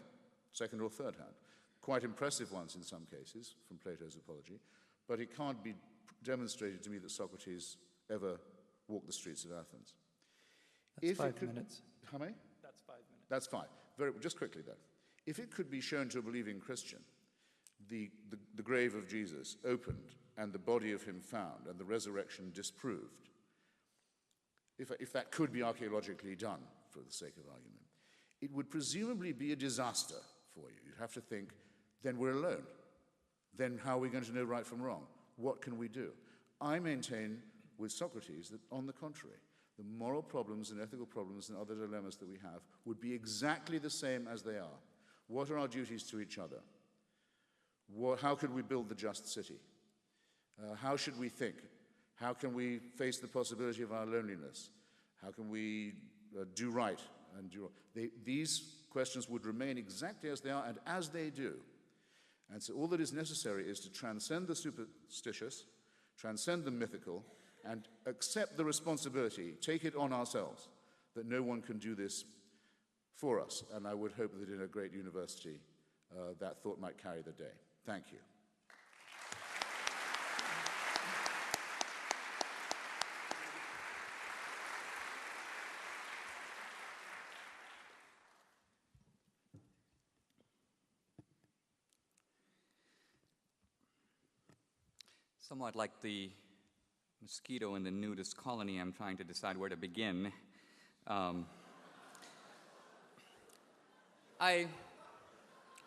second or third-hand. Quite impressive ones in some cases, from Plato's Apology, but it can't be demonstrated to me that Socrates ever walked the streets of Athens. That's 5 minutes. How many? That's 5 minutes. That's fine. Just quickly, though. If it could be shown to a believing Christian, the grave of Jesus opened and the body of him found and the resurrection disproved, if that could be archaeologically done, for the sake of argument, it would presumably be a disaster for you. You'd have to think, then we're alone. Then how are we going to know right from wrong? what can we do? I maintain with Socrates that, on the contrary, the moral problems and ethical problems and other dilemmas that we have would be exactly the same as they are. What are our duties to each other? How could we build the just city? How should we think? How can we face the possibility of our loneliness? How can we do right? These questions would remain exactly as they are, and as they do. And so all that is necessary is to transcend the superstitious, transcend the mythical, and accept the responsibility, take it on ourselves, that no one can do this for us. And I would hope that in a great university, that thought might carry the day. Thank you. Somewhat like the mosquito in the nudist colony, I'm trying to decide where to begin. I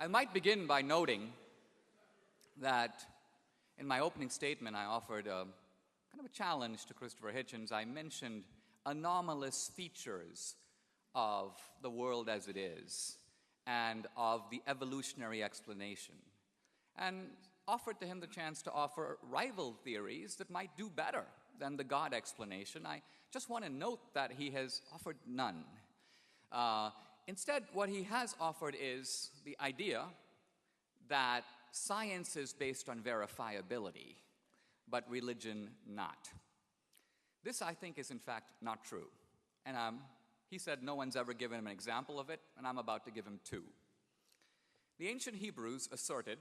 might begin by noting that in my opening statement, I offered a kind of a challenge to Christopher Hitchens. I mentioned anomalous features of the world as it is and of the evolutionary explanation, and offered to him the chance to offer rival theories that might do better than the God explanation. I just want to note that he has offered none. Instead, what he has offered is the idea that science is based on verifiability, but religion not. This, I think, is in fact not true. And he said no one's ever given him an example of it, and I'm about to give him two. The ancient Hebrews asserted,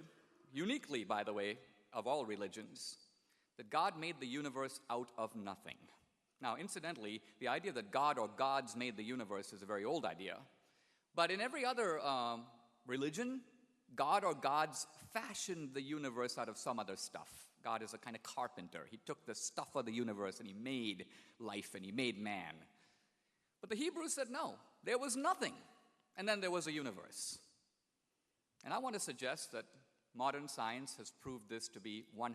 uniquely, by the way, of all religions, that God made the universe out of nothing. Now, incidentally, the idea that God or gods made the universe is a very old idea. But in every other religion, God or gods fashioned the universe out of some other stuff. God is a kind of carpenter. He took the stuff of the universe and he made life and he made man. But the Hebrews said no, there was nothing. And then there was a universe. And I want to suggest that modern science has proved this to be 100%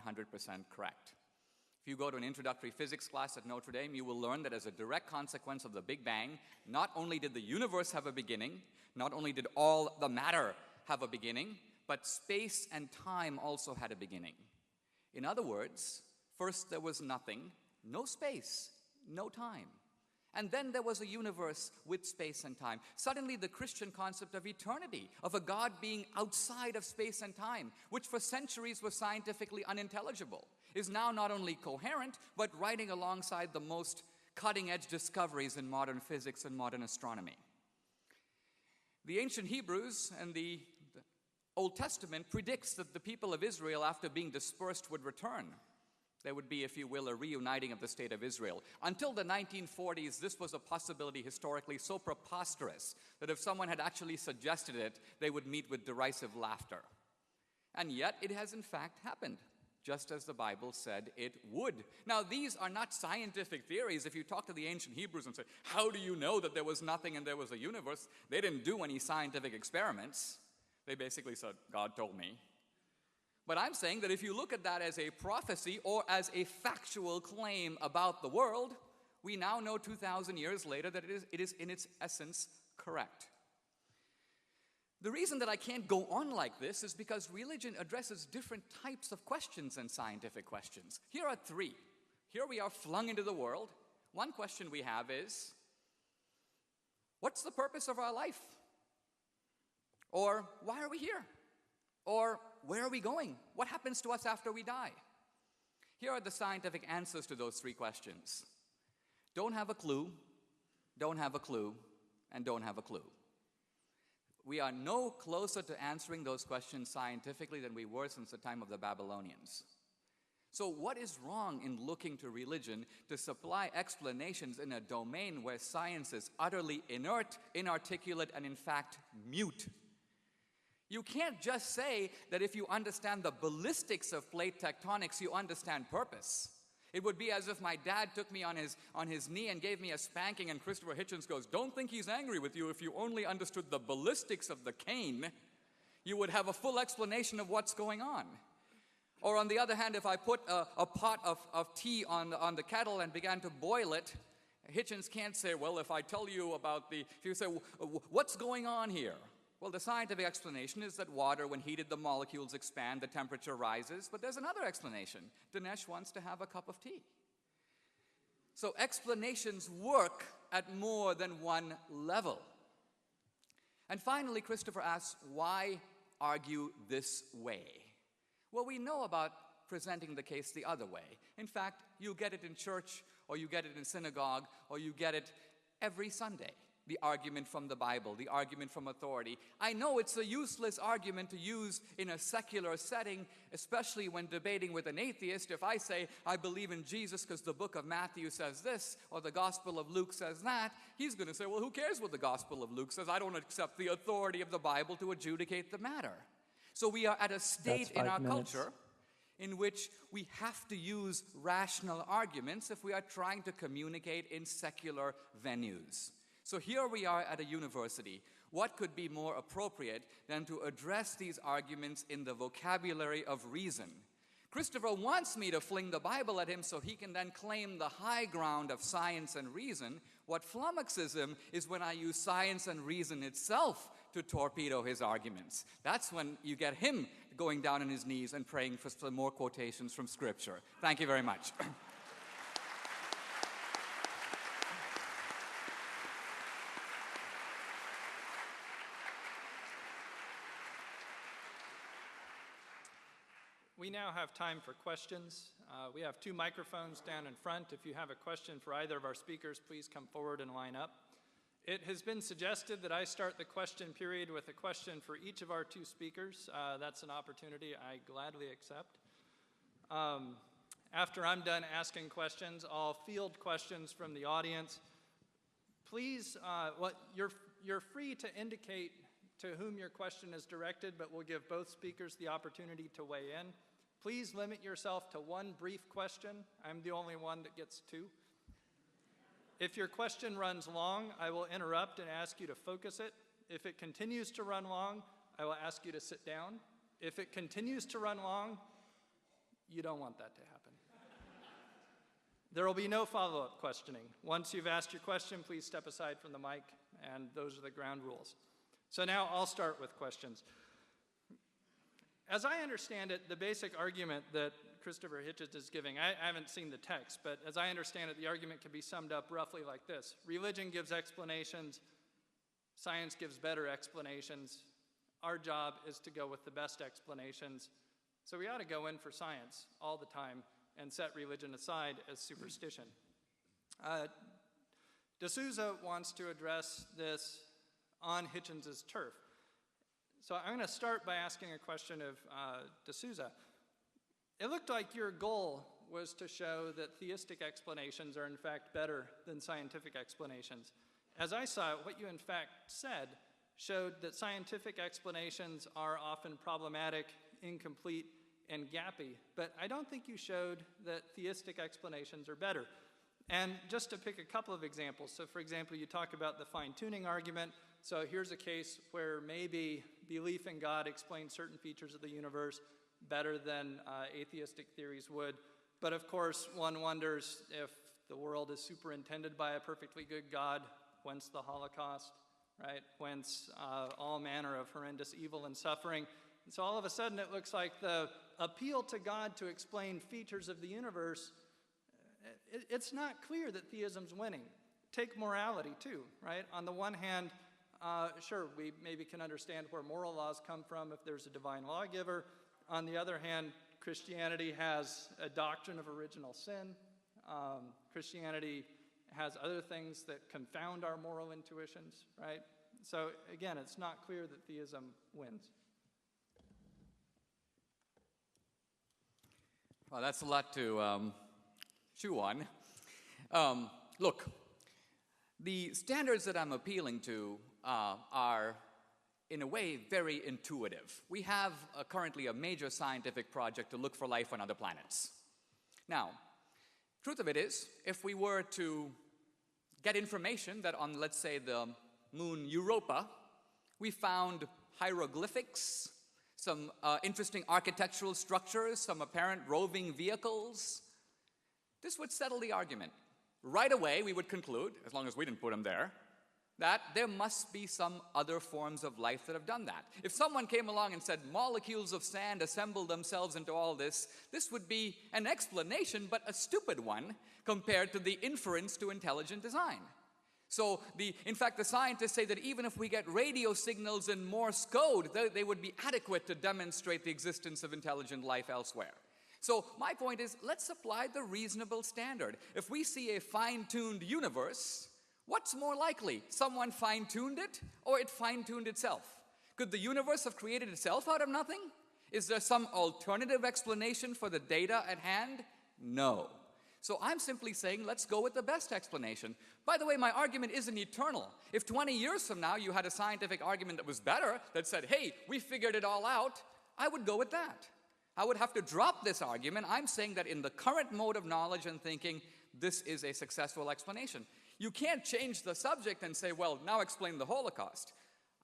correct. If you go to an introductory physics class at Notre Dame, you will learn that as a direct consequence of the Big Bang, not only did the universe have a beginning, not only did all the matter have a beginning, but space and time also had a beginning. In other words, first there was nothing, no space, no time. And then there was a universe with space and time. Suddenly the Christian concept of eternity, of a God being outside of space and time, which for centuries was scientifically unintelligible, is now not only coherent, but riding alongside the most cutting-edge discoveries in modern physics and modern astronomy. The ancient Hebrews and the Old Testament predicts that the people of Israel, after being dispersed, would return. There would be, if you will, a reuniting of the state of Israel. Until the 1940s, this was a possibility historically so preposterous that if someone had actually suggested it, they would meet with derisive laughter. And yet, it has in fact happened, just as the Bible said it would. Now, these are not scientific theories. If you talk to the ancient Hebrews and say, how do you know that there was nothing and there was a universe? They didn't do any scientific experiments. They basically said, God told me. But I'm saying that if you look at that as a prophecy or as a factual claim about the world, we now know 2,000 years later that it is in its essence correct. The reason that I can't go on like this is because religion addresses different types of questions than scientific questions. Here are three. Here we are flung into the world. One question we have is, what's the purpose of our life? Or, why are we here? Or, where are we going? What happens to us after we die? Here are the scientific answers to those three questions. Don't have a clue, don't have a clue, and don't have a clue. We are no closer to answering those questions scientifically than we were since the time of the Babylonians. So what is wrong in looking to religion to supply explanations in a domain where science is utterly inert, inarticulate, and in fact mute? You can't just say that if you understand the ballistics of plate tectonics, you understand purpose. It would be as if my dad took me on his knee and gave me a spanking, and Christopher Hitchens goes, don't think he's angry with you. If you only understood the ballistics of the cane, you would have a full explanation of what's going on. Or on the other hand, if I put a pot of tea on the kettle and began to boil it, Hitchens can't say, well, if I tell you about if you say, what's going on here? Well, the scientific explanation is that water, when heated, the molecules expand, the temperature rises. But there's another explanation. Dinesh wants to have a cup of tea. So explanations work at more than one level. And finally, Christopher asks, why argue this way? Well, we know about presenting the case the other way. In fact, you get it in church, or you get it in synagogue, or you get it every Sunday. The argument from the Bible, the argument from authority. I know it's a useless argument to use in a secular setting, especially when debating with an atheist. If I say, I believe in Jesus because the book of Matthew says this, or the Gospel of Luke says that, he's going to say, well, who cares what the Gospel of Luke says? I don't accept the authority of the Bible to adjudicate the matter. So we are at a state in our culture in which we have to use rational arguments if we are trying to communicate in secular venues. So here we are at a university. What could be more appropriate than to address these arguments in the vocabulary of reason? Christopher wants me to fling the Bible at him so he can then claim the high ground of science and reason. What flummoxes him is when I use science and reason itself to torpedo his arguments. That's when you get him going down on his knees and praying for some more quotations from Scripture. Thank you very much. We now have time for questions. We have 2 microphones down in front. If you have a question for either of our speakers, please come forward and line up. It has been suggested that I start the question period with a question for each of our 2 speakers. That's an opportunity I gladly accept. After I'm done asking questions, I'll field questions from the audience. Please, you're free to indicate to whom your question is directed, but we'll give both speakers the opportunity to weigh in. Please limit yourself to 1 brief question. I'm the only one that gets 2. If your question runs long, I will interrupt and ask you to focus it. If it continues to run long, I will ask you to sit down. If it continues to run long, you don't want that to happen. There will be no follow-up questioning. Once you've asked your question, please step aside from the mic, and those are the ground rules. So now I'll start with questions. As I understand it, the basic argument that Christopher Hitchens is giving, I haven't seen the text, but as I understand it, the argument can be summed up roughly like this. Religion gives explanations, science gives better explanations. Our job is to go with the best explanations. So we ought to go in for science all the time and set religion aside as superstition. D'Souza wants to address this on Hitchens' turf. So I'm going to start by asking a question of D'Souza. It looked like your goal was to show that theistic explanations are in fact better than scientific explanations. As I saw it, what you in fact said showed that scientific explanations are often problematic, incomplete, and gappy, but I don't think you showed that theistic explanations are better. And just to pick a couple of examples, so for example, you talk about the fine-tuning argument. So here's a case where maybe belief in God explains certain features of the universe better than atheistic theories would. But of course, one wonders if the world is superintended by a perfectly good God, whence the Holocaust, right? Whence all manner of horrendous evil and suffering. And so all of a sudden it looks like the appeal to God to explain features of the universe, it's not clear that theism's winning. Take morality too, right? On the one hand, sure, we maybe can understand where moral laws come from if there's a divine lawgiver. On the other hand, Christianity has a doctrine of original sin. Christianity has other things that confound our moral intuitions, right? So again, it's not clear that theism wins. Well, that's a lot to chew on. Look, the standards that I'm appealing to are, in a way, very intuitive. We have currently a major scientific project to look for life on other planets. Now, truth of it is, if we were to get information that on, let's say, the moon Europa, we found hieroglyphics some interesting architectural structures, some apparent roving vehicles. This would settle the argument. Right away, we would conclude, as long as we didn't put them there, that there must be some other forms of life that have done that. If someone came along and said molecules of sand assembled themselves into all this, this would be an explanation, but a stupid one compared to the inference to intelligent design. So, in fact, the scientists say that even if we get radio signals in Morse code, they would be adequate to demonstrate the existence of intelligent life elsewhere. So, my point is, let's apply the reasonable standard. If we see a fine-tuned universe, what's more likely? Someone fine-tuned it, or it fine-tuned itself? Could the universe have created itself out of nothing? Is there some alternative explanation for the data at hand? No. So I'm simply saying, let's go with the best explanation. By the way, my argument isn't eternal. If 20 years from now you had a scientific argument that was better, that said, hey, we figured it all out, I would go with that. I would have to drop this argument. I'm saying that in the current mode of knowledge and thinking, this is a successful explanation. You can't change the subject and say, well, now explain the Holocaust.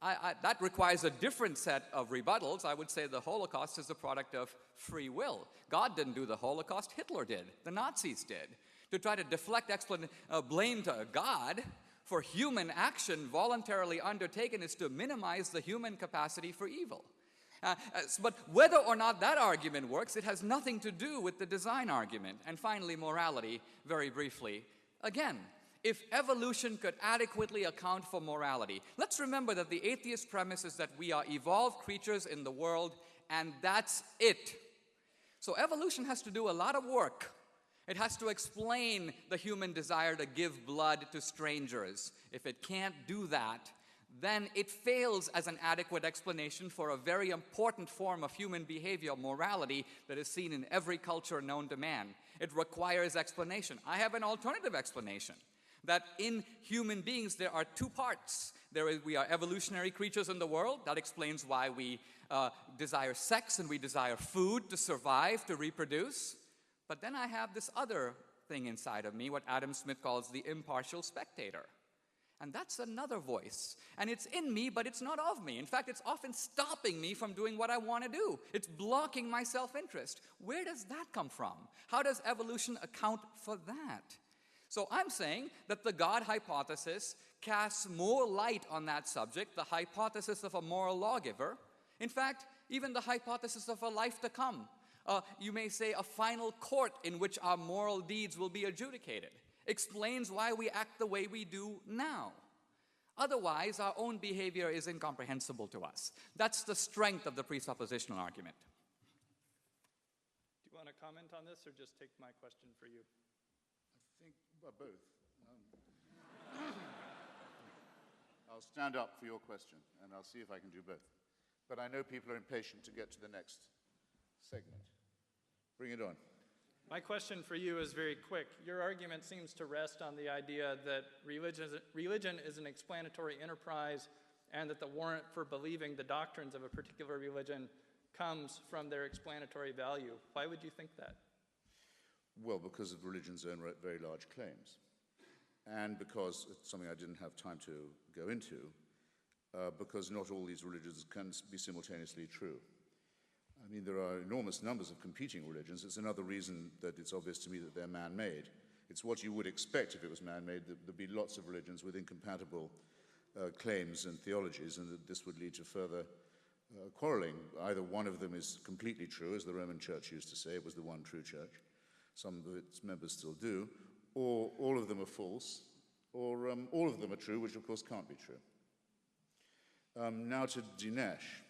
That requires a different set of rebuttals. I would say the Holocaust is a product of free will. God didn't do the Holocaust, Hitler did. The Nazis did. To try to deflect blame to God for human action voluntarily undertaken is to minimize the human capacity for evil. But whether or not that argument works, it has nothing to do with the design argument. And finally, morality, very briefly. Again, if evolution could adequately account for morality, let's remember that the atheist premise is that we are evolved creatures in the world, and that's it. So evolution has to do a lot of work. It has to explain the human desire to give blood to strangers. If it can't do that, then it fails as an adequate explanation for a very important form of human behavior, morality, that is seen in every culture known to man. It requires explanation. I have an alternative explanation. That in human beings there are two parts. We are evolutionary creatures in the world. That explains why we desire sex and we desire food to survive, to reproduce. But then I have this other thing inside of me, what Adam Smith calls the impartial spectator. And that's another voice. And it's in me, but it's not of me. In fact, it's often stopping me from doing what I want to do. It's blocking my self-interest. Where does that come from? How does evolution account for that? So I'm saying that the God hypothesis casts more light on that subject, the hypothesis of a moral lawgiver. In fact, even the hypothesis of a life to come. You may say a final court in which our moral deeds will be adjudicated. Explains why we act the way we do now. Otherwise, our own behavior is incomprehensible to us. That's the strength of the presuppositional argument. Do you want to comment on this or just take my question for you? I think both. I'll stand up for your question, and I'll see if I can do both. But I know people are impatient to get to the next segment. Bring it on. My question for you is very quick. Your argument seems to rest on the idea that religion is an explanatory enterprise and that the warrant for believing the doctrines of a particular religion comes from their explanatory value. Why would you think that? Well, because of religion's own very large claims. And because, it's something I didn't have time to go into, because not all these religions can be simultaneously true. I mean, there are enormous numbers of competing religions. It's another reason that it's obvious to me that they're man-made. It's what you would expect if it was man-made, that there'd be lots of religions with incompatible claims and theologies, and that this would lead to further quarreling. Either one of them is completely true, as the Roman Church used to say, it was the one true church. Some of its members still do, or all of them are false, or all of them are true, which of course can't be true. Now to Dinesh,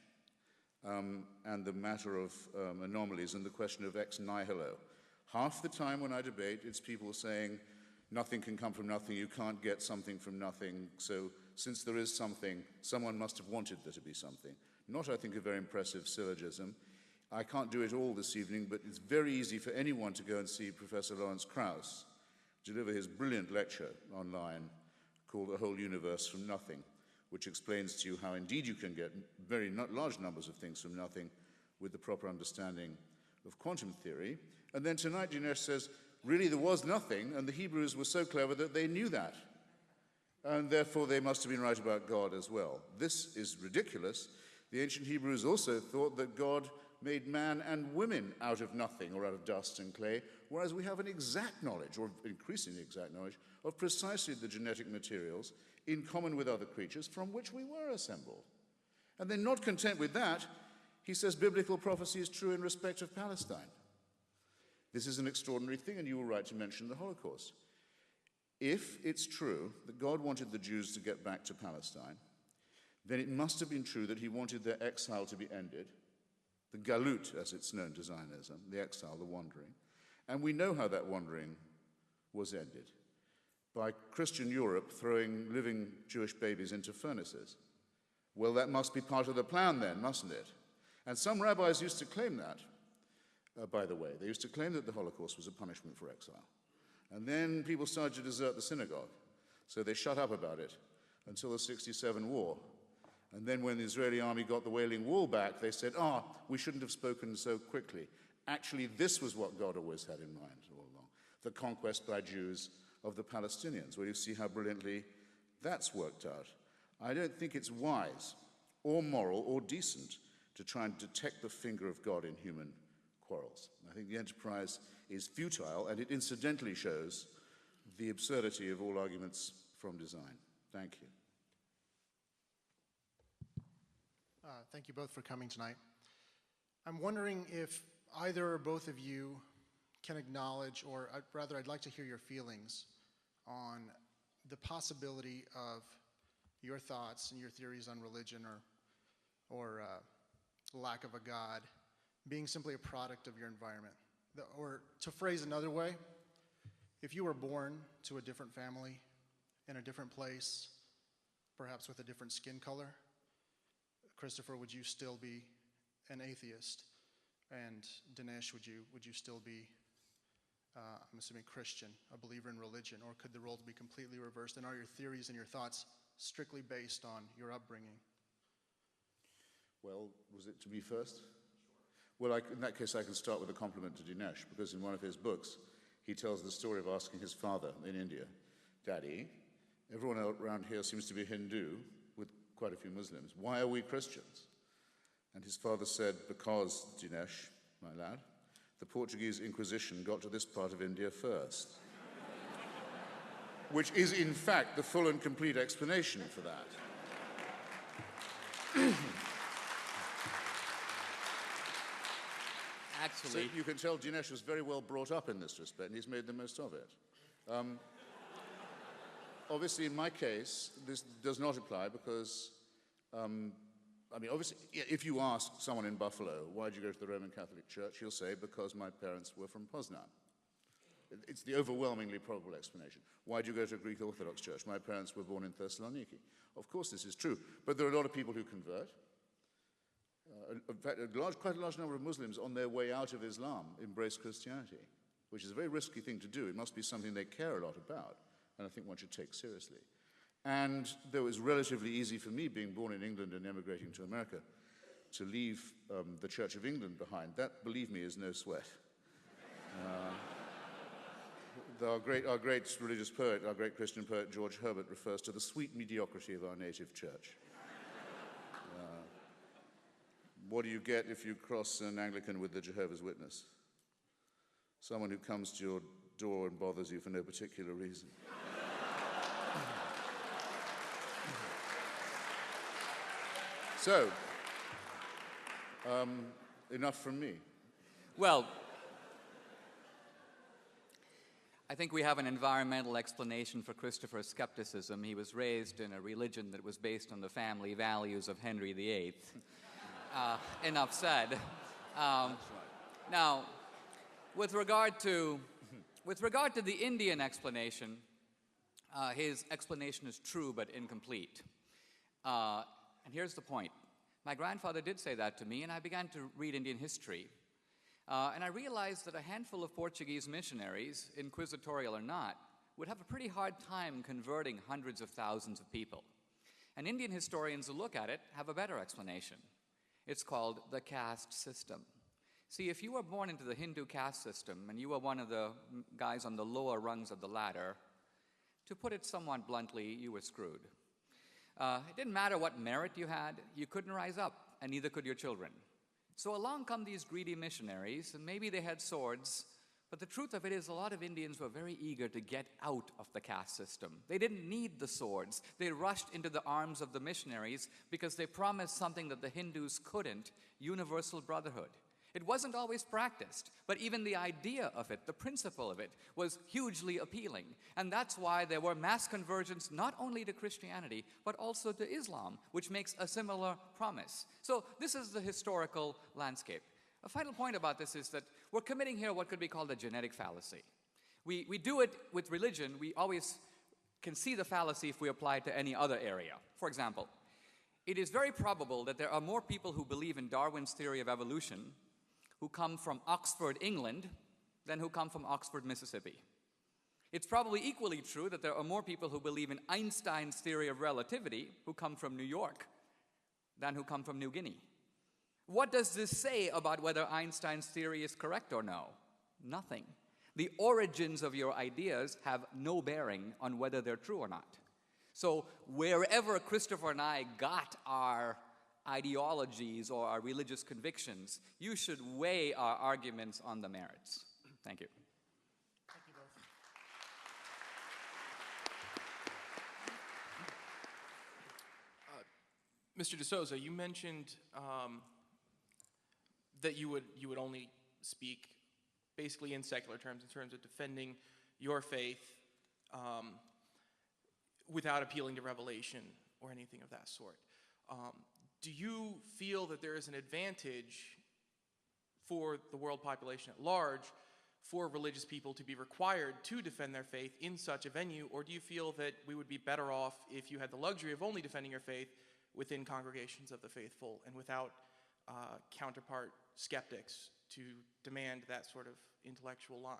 and the matter of anomalies and the question of ex nihilo. Half the time when I debate, it's people saying, nothing can come from nothing, you can't get something from nothing, so since there is something, someone must have wanted there to be something. Not, I think, a very impressive syllogism. I can't do it all this evening, but it's very easy for anyone to go and see Professor Lawrence Krauss deliver his brilliant lecture online called The Whole Universe from Nothing, which explains to you how indeed you can get very large numbers of things from nothing with the proper understanding of quantum theory. And then tonight Dinesh says, really there was nothing, and the Hebrews were so clever that they knew that. And therefore they must have been right about God as well. This is ridiculous. The ancient Hebrews also thought that God made man and women out of nothing or out of dust and clay, whereas we have an exact knowledge, or increasingly exact knowledge, of precisely the genetic materials in common with other creatures from which we were assembled. And then, not content with that, he says biblical prophecy is true in respect of Palestine. This is an extraordinary thing, and you were right to mention the Holocaust. If it's true that God wanted the Jews to get back to Palestine, then it must have been true that he wanted their exile to be ended, the galut, as it's known to Zionism, the exile, the wandering. And we know how that wandering was ended, by Christian Europe throwing living Jewish babies into furnaces. Well, that must be part of the plan then, mustn't it? And some rabbis used to claim that, by the way. They used to claim that the Holocaust was a punishment for exile. And then people started to desert the synagogue, so they shut up about it until the 1967 war. And then when the Israeli army got the Wailing Wall back, they said, we shouldn't have spoken so quickly. Actually, this was what God always had in mind all along, the conquest by Jews of the Palestinians. Well, you see how brilliantly that's worked out. I don't think it's wise or moral or decent to try and detect the finger of God in human quarrels. I think the enterprise is futile, and it incidentally shows the absurdity of all arguments from design. Thank you. Thank you both for coming tonight. I'm wondering if either or both of you can acknowledge, or rather I'd like to hear your feelings on the possibility of your thoughts and your theories on religion or lack of a God being simply a product of your environment. Or to phrase another way, if you were born to a different family in a different place, perhaps with a different skin color, Christopher, would you still be an atheist? And Dinesh, would you still be, I'm assuming, Christian, a believer in religion? Or could the roles be completely reversed? And are your theories and your thoughts strictly based on your upbringing? Well, was it to me first? Well, in that case, I can start with a compliment to Dinesh, because in one of his books, he tells the story of asking his father in India, Daddy, everyone around here seems to be Hindu, with quite a few Muslims. Why are we Christians? And his father said, because, Dinesh, my lad, the Portuguese Inquisition got to this part of India first. Which is, in fact, the full and complete explanation for that. Actually, So you can tell Dinesh was very well brought up in this respect, and he's made the most of it. Obviously, in my case, this does not apply because, obviously, if you ask someone in Buffalo, why did you go to the Roman Catholic Church, he'll say, because my parents were from Poznan. It's the overwhelmingly probable explanation. Why did you go to a Greek Orthodox church? My parents were born in Thessaloniki. Of course, this is true, but there are a lot of people who convert. In fact, quite a large number of Muslims on their way out of Islam embrace Christianity, which is a very risky thing to do. It must be something they care a lot about, and I think one should take seriously. And though it was relatively easy for me, being born in England and emigrating to America, to leave the Church of England behind, that, believe me, is no sweat. Our great religious poet, our great Christian poet, George Herbert, refers to the sweet mediocrity of our native church. What do you get if you cross an Anglican with the Jehovah's Witness? Someone who comes to your door and bothers you for no particular reason. So, enough from me. well, I think we have an environmental explanation for Christopher's skepticism. He was raised in a religion that was based on the family values of Henry VIII. Enough said. Now, with regard to the Indian explanation, his explanation is true but incomplete. And here's the point. My grandfather did say that to me, and I began to read Indian history. And I realized that a handful of Portuguese missionaries, inquisitorial or not, would have a pretty hard time converting hundreds of thousands of people. And Indian historians who look at it have a better explanation. It's called the caste system. See, if you were born into the Hindu caste system and you were one of the guys on the lower rungs of the ladder, to put it somewhat bluntly, you were screwed. It didn't matter what merit you had, you couldn't rise up. and neither could your children. So along come these greedy missionaries, and maybe they had swords, but the truth of it is a lot of Indians were very eager to get out of the caste system. They didn't need the swords. They rushed into the arms of the missionaries because they promised something that the Hindus couldn't, universal brotherhood. It wasn't always practiced, but even the idea of it, the principle of it, was hugely appealing. And that's why there were mass conversions not only to Christianity, but also to Islam, which makes a similar promise. So this is the historical landscape. A final point about this is that we're committing here what could be called a genetic fallacy. We do it with religion. We always can see the fallacy if we apply it to any other area. For example, it is very probable that there are more people who believe in Darwin's theory of evolution who come from Oxford, England, than who come from Oxford, Mississippi. It's probably equally true that there are more people who believe in Einstein's theory of relativity who come from New York than who come from New Guinea. What does this say about whether Einstein's theory is correct or no? Nothing. The origins of your ideas have no bearing on whether they're true or not. So wherever Christopher and I got our ideologies or our religious convictions, you should weigh our arguments on the merits. Thank you. Thank you both. Mr. D'Souza, you mentioned that you would only speak basically in secular terms, in terms of defending your faith without appealing to revelation or anything of that sort. Do you feel that there is an advantage for the world population at large for religious people to be required to defend their faith in such a venue, or do you feel that we would be better off if you had the luxury of only defending your faith within congregations of the faithful and without counterpart skeptics to demand that sort of intellectual line?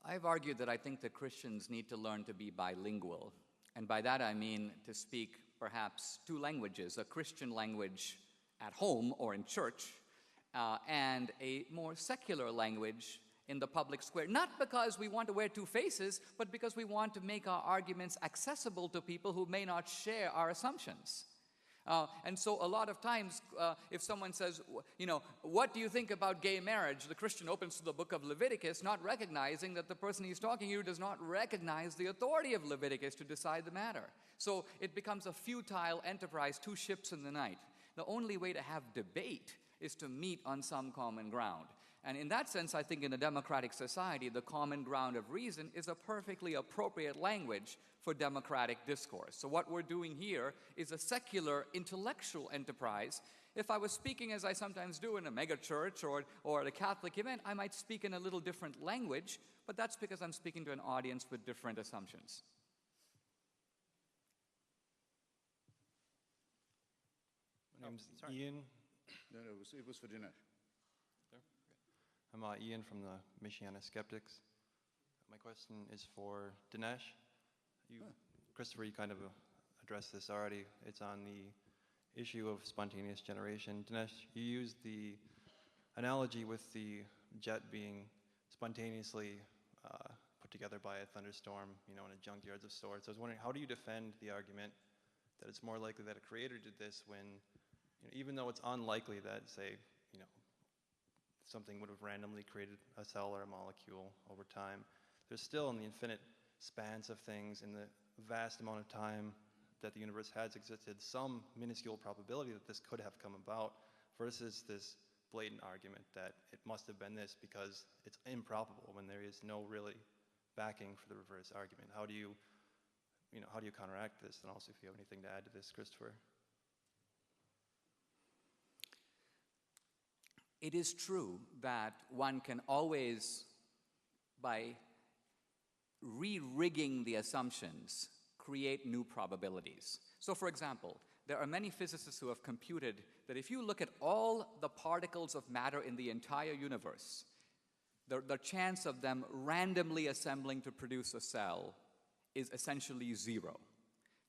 I've argued that I think that Christians need to learn to be bilingual. And by that I mean to speak perhaps two languages, a Christian language at home or in church, and a more secular language in the public square. Not because we want to wear two faces, but because we want to make our arguments accessible to people who may not share our assumptions. And so a lot of times, if someone says, what do you think about gay marriage? The Christian opens to the book of Leviticus, not recognizing that the person he's talking to does not recognize the authority of Leviticus to decide the matter. So it becomes a futile enterprise, two ships in the night. The only way to have debate is to meet on some common ground. And in that sense, I think in a democratic society, the common ground of reason is a perfectly appropriate language for democratic discourse. So what we're doing here is a secular intellectual enterprise. If I was speaking, as I sometimes do, in a megachurch or at a Catholic event, I might speak in a little different language, but that's because I'm speaking to an audience with different assumptions. My name's Ian. No, it was for Dinesh. I'm Ian from the Michiana Skeptics. My question is for Dinesh. Christopher, you kind of addressed this already. It's on the issue of spontaneous generation. Dinesh, you used the analogy with the jet being spontaneously put together by a thunderstorm, in a junkyard of sorts. I was wondering, how do you defend the argument that it's more likely that a creator did this when, even though it's unlikely that, say, something would have randomly created a cell or a molecule over time, there's still, in the infinite spans of things, in the vast amount of time that the universe has existed, some minuscule probability that this could have come about, versus this blatant argument that it must have been this because it's improbable when there is no really backing for the reverse argument. How do you counteract this? And also, if you have anything to add to this, Christopher. It is true that one can always, by re-rigging the assumptions, create new probabilities. So for example, there are many physicists who have computed that if you look at all the particles of matter in the entire universe, the chance of them randomly assembling to produce a cell is essentially zero.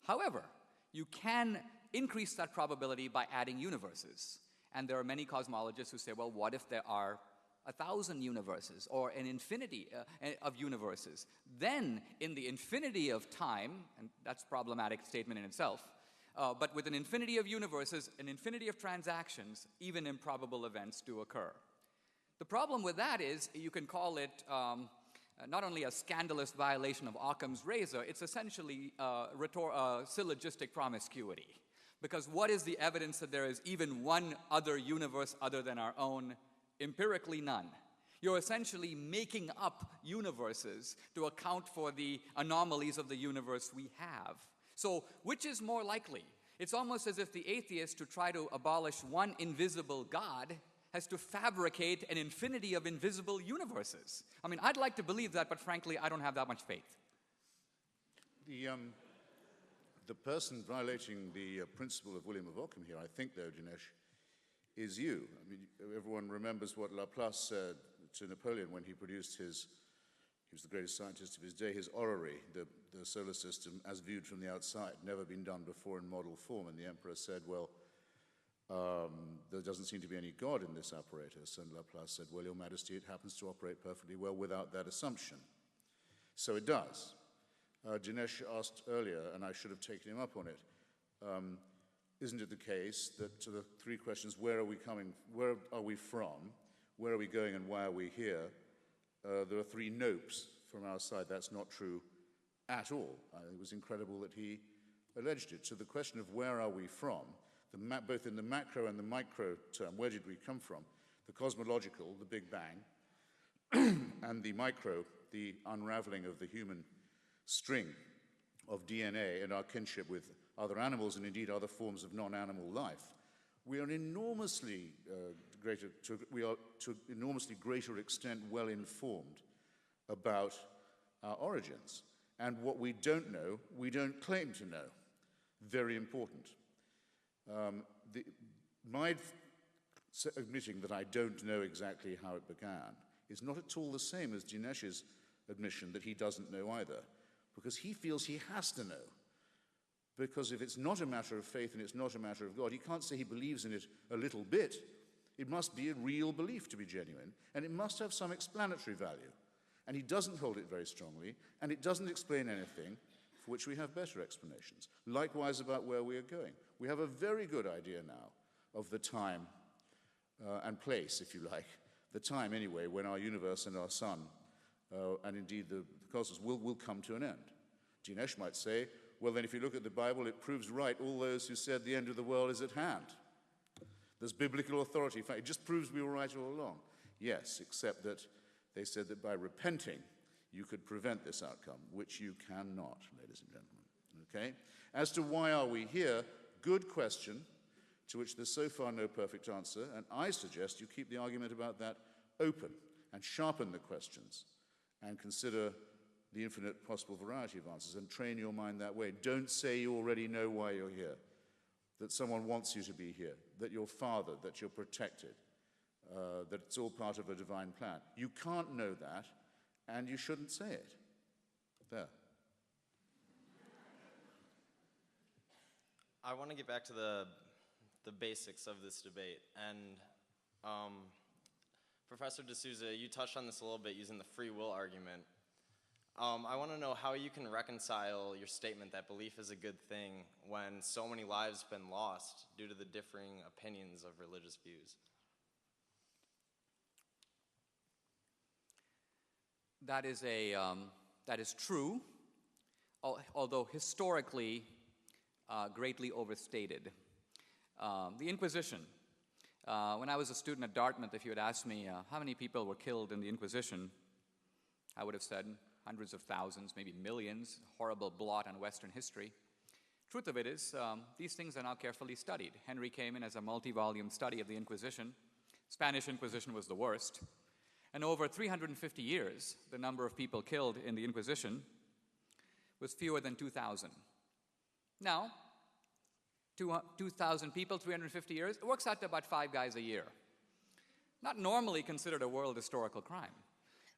However, you can increase that probability by adding universes. And there are many cosmologists who say, well, what if there are 1,000 universes or an infinity of universes? Then, in the infinity of time, and that's a problematic statement in itself, But with an infinity of universes, an infinity of transactions, even improbable events do occur. The problem with that is you can call it not only a scandalous violation of Occam's razor, it's essentially syllogistic promiscuity. Because what is the evidence that there is even one other universe other than our own? Empirically, none. You're essentially making up universes to account for the anomalies of the universe we have. So, which is more likely? It's almost as if the atheist, to try to abolish one invisible God, has to fabricate an infinity of invisible universes. I mean, I'd like to believe that, but frankly, I don't have that much faith. The person violating the principle of William of Ockham here, I think, though, Dinesh, is you. I mean, everyone remembers what Laplace said to Napoleon when he produced he was the greatest scientist of his day, his orrery, the solar system as viewed from the outside, never been done before in model form. And the emperor said, well, there doesn't seem to be any God in this apparatus. And Laplace said, well, Your Majesty, it happens to operate perfectly well without that assumption. So it does. Dinesh asked earlier, and I should have taken him up on it, isn't it the case that to the three questions, where are we coming, where are we from, where are we going, and why are we here, there are three nopes from our side. That's not true at all. It was incredible that he alleged it. So the question of where are we from, both in the macro and the micro term, where did we come from, the cosmological, the Big Bang, and the micro, the unraveling of the human string of DNA and our kinship with other animals and indeed other forms of non-animal life, we are enormously to enormously greater extent well informed about our origins. And what we don't know, we don't claim to know. Very important. My admitting that I don't know exactly how it began is not at all the same as Dinesh's admission that he doesn't know either, because he feels he has to know. Because if it's not a matter of faith and it's not a matter of God, he can't say he believes in it a little bit. It must be a real belief to be genuine, and it must have some explanatory value. And he doesn't hold it very strongly, and it doesn't explain anything for which we have better explanations. Likewise about where we are going. We have a very good idea now of the time and place, if you like, the time anyway, when our universe and our sun, and indeed the cosmos, will come to an end. Dinesh might say, well, then if you look at the Bible, it proves right all those who said the end of the world is at hand. There's biblical authority. In fact, it just proves we were right all along. Yes, except that they said that by repenting, you could prevent this outcome, which you cannot, ladies and gentlemen. Okay? As to why are we here, good question, to which there's so far no perfect answer, and I suggest you keep the argument about that open and sharpen the questions and consider the infinite possible variety of answers and train your mind that way. Don't say you already know why you're here, that someone wants you to be here, that you're fathered, that you're protected, that it's all part of a divine plan. You can't know that, and you shouldn't say it. There. I want to get back to the basics of this debate. And Professor D'Souza, you touched on this a little bit using the free will argument. I want to know how you can reconcile your statement that belief is a good thing when so many lives have been lost due to the differing opinions of religious views. That is true, although historically greatly overstated. The Inquisition. When I was a student at Dartmouth, if you had asked me how many people were killed in the Inquisition, I would have said hundreds of thousands, maybe millions, horrible blot on Western history. Truth of it is, these things are now carefully studied. Henry came in as a multi-volume study of the Inquisition. Spanish Inquisition was the worst. And over 350 years, the number of people killed in the Inquisition was fewer than 2,000. Now, 2,000 people, 350 years, it works out to about 5 guys a year. Not normally considered a world historical crime.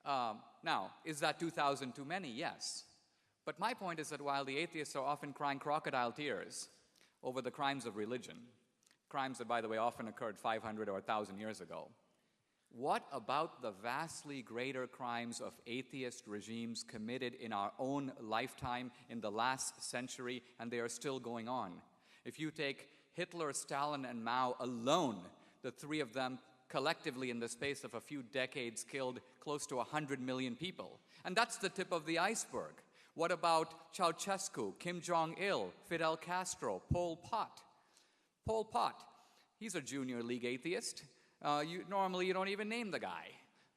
Now, is that 2,000 too many? Yes. But my point is that while the atheists are often crying crocodile tears over the crimes of religion, crimes that, by the way, often occurred 500 or 1,000 years ago, what about the vastly greater crimes of atheist regimes committed in our own lifetime in the last century, and they are still going on? If you take Hitler, Stalin, and Mao alone, the three of them collectively in the space of a few decades killed close to 100 million people. And that's the tip of the iceberg. What about Ceausescu, Kim Jong-il, Fidel Castro, Pol Pot? Pol Pot, he's a junior league atheist. Normally you don't even name the guy.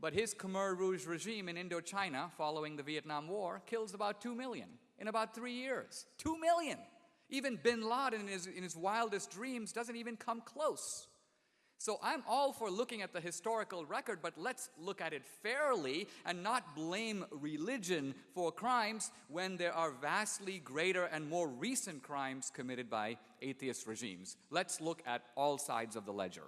But his Khmer Rouge regime in Indochina, following the Vietnam War, kills about 2 million in about 3 years. 2 million! Even bin Laden in his wildest dreams doesn't even come close. So I'm all for looking at the historical record, but let's look at it fairly and not blame religion for crimes when there are vastly greater and more recent crimes committed by atheist regimes. Let's look at all sides of the ledger.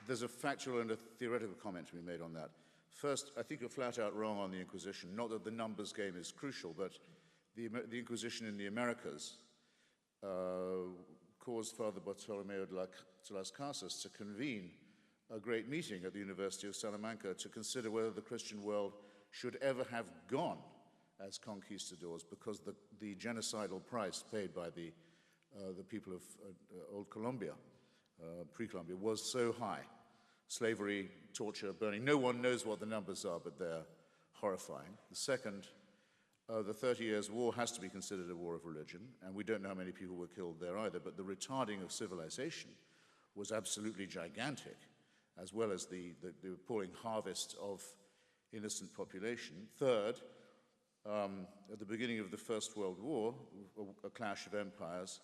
There's a factual and a theoretical comment to be made on that. First, I think you're flat out wrong on the Inquisition. Not that the numbers game is crucial, but the Inquisition in the Americas caused Father Bartolomeo de las Casas to convene a great meeting at the University of Salamanca to consider whether the Christian world should ever have gone as conquistadors, because the genocidal price paid by the people of old Colombia, pre-Colombia, was so high. Slavery, torture, burning. No one knows what the numbers are, but they're horrifying. The second, the 30 Years' War has to be considered a war of religion, and we don't know how many people were killed there either, but the retarding of civilization was absolutely gigantic, as well as the appalling harvest of innocent population. Third, at the beginning of the First World War, a clash of empires,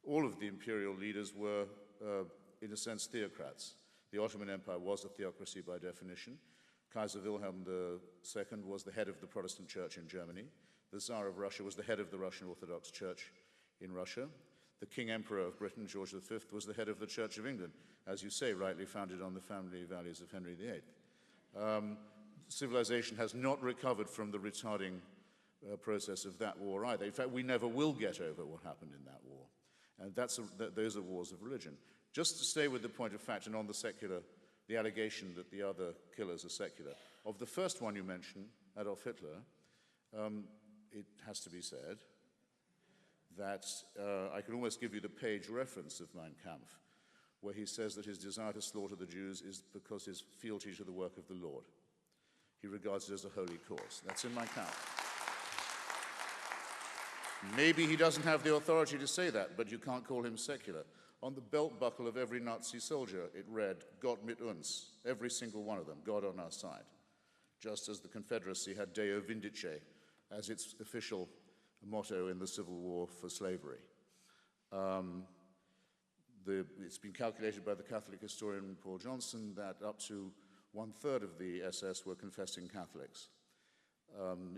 all of the imperial leaders were, in a sense, theocrats. The Ottoman Empire was a theocracy by definition. Kaiser Wilhelm II was the head of the Protestant Church in Germany. The Tsar of Russia was the head of the Russian Orthodox Church in Russia. The King Emperor of Britain, George V, was the head of the Church of England, as you say, rightly founded on the family values of Henry VIII. Civilization has not recovered from the retarding process of that war either. In fact, we never will get over what happened in that war. And those are wars of religion. Just to stay with the point of fact and on the allegation that the other killers are secular. Of the first one you mentioned, Adolf Hitler, it has to be said that I can almost give you the page reference of Mein Kampf, where he says that his desire to slaughter the Jews is because his fealty to the work of the Lord. He regards it as a holy cause. That's in Mein Kampf. Maybe he doesn't have the authority to say that, but you can't call him secular. On the belt buckle of every Nazi soldier, it read, Gott mit uns, every single one of them, God on our side. Just as the Confederacy had Deo Vindice as its official motto in the Civil War for slavery. It's been calculated by the Catholic historian Paul Johnson that up to 1/3 of the SS were confessing Catholics.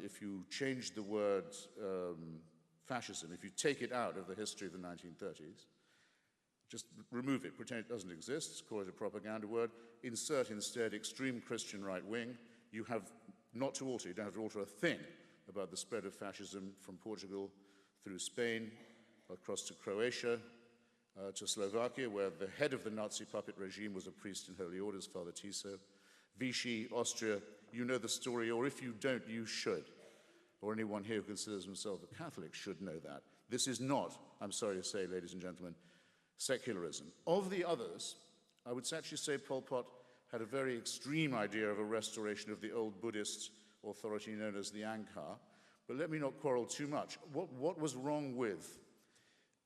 If you change the word fascism, if you take it out of the history of the 1930s, just remove it, pretend it doesn't exist, call it a propaganda word, insert instead extreme Christian right wing. You have not to alter, you don't have to alter a thing about the spread of fascism from Portugal through Spain, across to Croatia, to Slovakia, where the head of the Nazi puppet regime was a priest in holy orders, Father Tiso. Vichy, Austria, you know the story, or if you don't, you should. Or anyone here who considers himself a Catholic should know that. This is not, I'm sorry to say, ladies and gentlemen, secularism. Of the others, I would actually say Pol Pot had a very extreme idea of a restoration of the old Buddhist authority known as the Angkar. But let me not quarrel too much. What was wrong with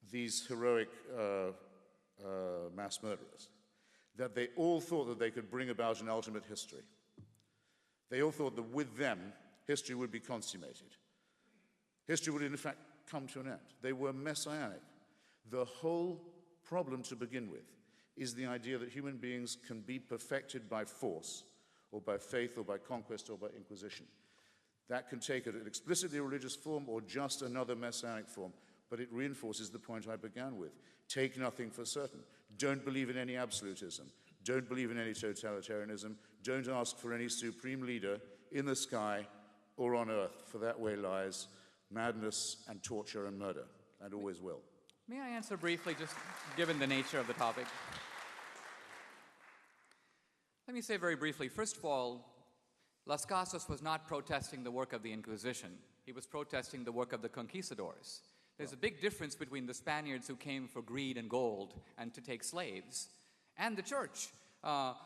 these heroic mass murderers? That they all thought that they could bring about an ultimate history. They all thought that with them, history would be consummated. History would in fact come to an end. They were messianic. The whole problem to begin with is the idea that human beings can be perfected by force, or by faith, or by conquest, or by inquisition. That can take an explicitly religious form or just another messianic form, but it reinforces the point I began with. Take nothing for certain. Don't believe in any absolutism. Don't believe in any totalitarianism. Don't ask for any supreme leader in the sky or on earth, for that way lies madness and torture and murder, and always will. May I answer briefly, just given the nature of the topic? Let me say very briefly, first of all, Las Casas was not protesting the work of the Inquisition. He was protesting the work of the conquistadors. There's a big difference between the Spaniards who came for greed and gold and to take slaves, and the church,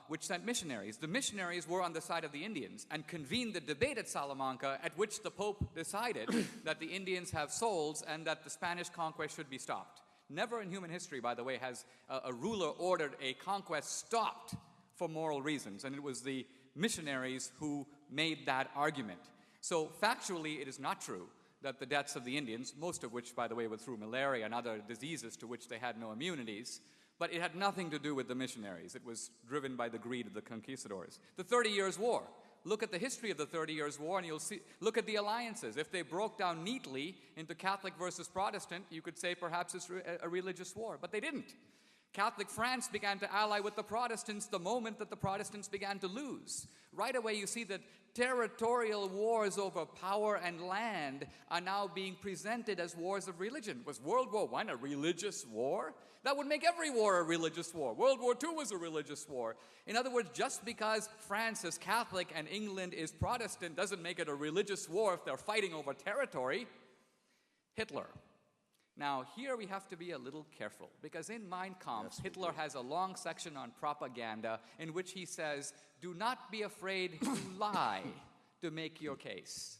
which sent missionaries. The missionaries were on the side of the Indians and convened the debate at Salamanca, at which the Pope decided that the Indians have souls and that the Spanish conquest should be stopped. Never in human history, by the way, has a ruler ordered a conquest stopped for moral reasons, and it was the missionaries who made that argument. So factually, it is not true that the deaths of the Indians, most of which, by the way, were through malaria and other diseases to which they had no immunities, but it had nothing to do with the missionaries. It was driven by the greed of the conquistadors. The 30 Years' War. Look at the history of the 30 Years' War and you'll see, look at the alliances. If they broke down neatly into Catholic versus Protestant, you could say perhaps it's a religious war, but they didn't. Catholic France began to ally with the Protestants the moment that the Protestants began to lose. Right away you see that territorial wars over power and land are now being presented as wars of religion. Was World War I a religious war? That would make every war a religious war. World War II was a religious war. In other words, just because France is Catholic and England is Protestant doesn't make it a religious war if they're fighting over territory. Hitler. Now, here we have to be a little careful, because in Mein Kampf, Hitler has a long section on propaganda in which he says, do not be afraid to lie to make your case.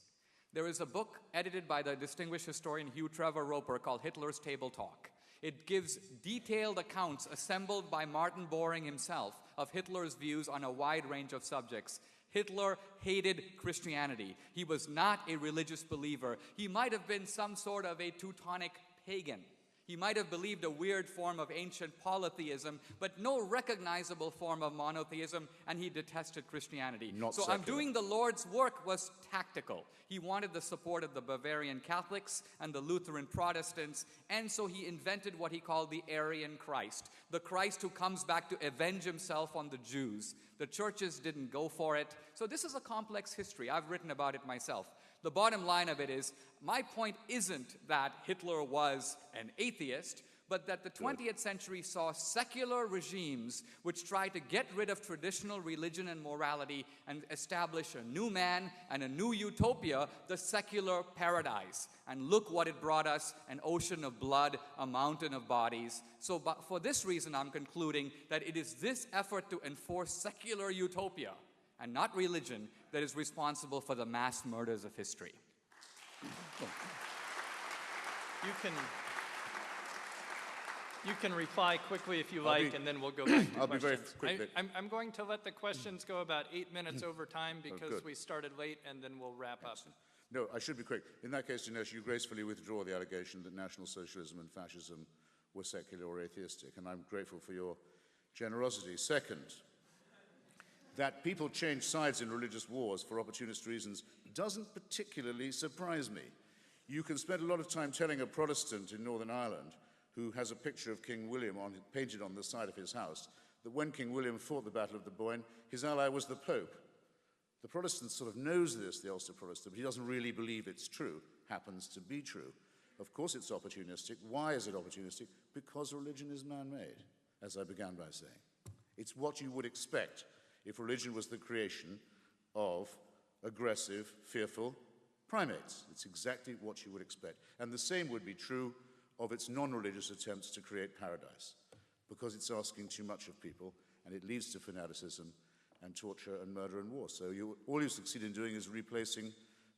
There is a book edited by the distinguished historian Hugh Trevor Roper called Hitler's Table Talk. It gives detailed accounts assembled by Martin Boring himself of Hitler's views on a wide range of subjects. Hitler hated Christianity. He was not a religious believer. He might have been some sort of a Teutonic pagan. He might have believed a weird form of ancient polytheism, but no recognizable form of monotheism, and he detested Christianity. Not so secular. Undoing the Lord's work was tactical. He wanted the support of the Bavarian Catholics and the Lutheran Protestants, and so he invented what he called the Aryan Christ, the Christ who comes back to avenge himself on the Jews. The churches didn't go for it. So this is a complex history. I've written about it myself. The bottom line of it is, my point isn't that Hitler was an atheist, but that the 20th century saw secular regimes which tried to get rid of traditional religion and morality and establish a new man and a new utopia, the secular paradise. And look what it brought us, an ocean of blood, a mountain of bodies. So for this reason, I'm concluding that it is this effort to enforce secular utopia and not religion that is responsible for the mass murders of history. You can reply quickly if you like, and then we'll go back to I'll be very questions. quick. I'm going to let the questions go about 8 minutes over time because good. we started late, and then we'll wrap up. No, I should be quick. In that case, Dinesh, you gracefully withdraw the allegation that National Socialism and Fascism were secular or atheistic, and I'm grateful for your generosity. Second, that people change sides in religious wars for opportunist reasons doesn't particularly surprise me. You can spend a lot of time telling a Protestant in Northern Ireland who has a picture of King William painted on the side of his house that when King William fought the Battle of the Boyne, his ally was the Pope. The Protestant sort of knows this, the Ulster Protestant, but he doesn't really believe it's true. Happens to be true. Of course it's opportunistic. Why is it opportunistic? Because religion is man-made, as I began by saying. It's what you would expect if religion was the creation of aggressive, fearful primates. It's exactly what you would expect. And the same would be true of its non-religious attempts to create paradise, because it's asking too much of people, and it leads to fanaticism and torture and murder and war. So all you succeed in doing is replacing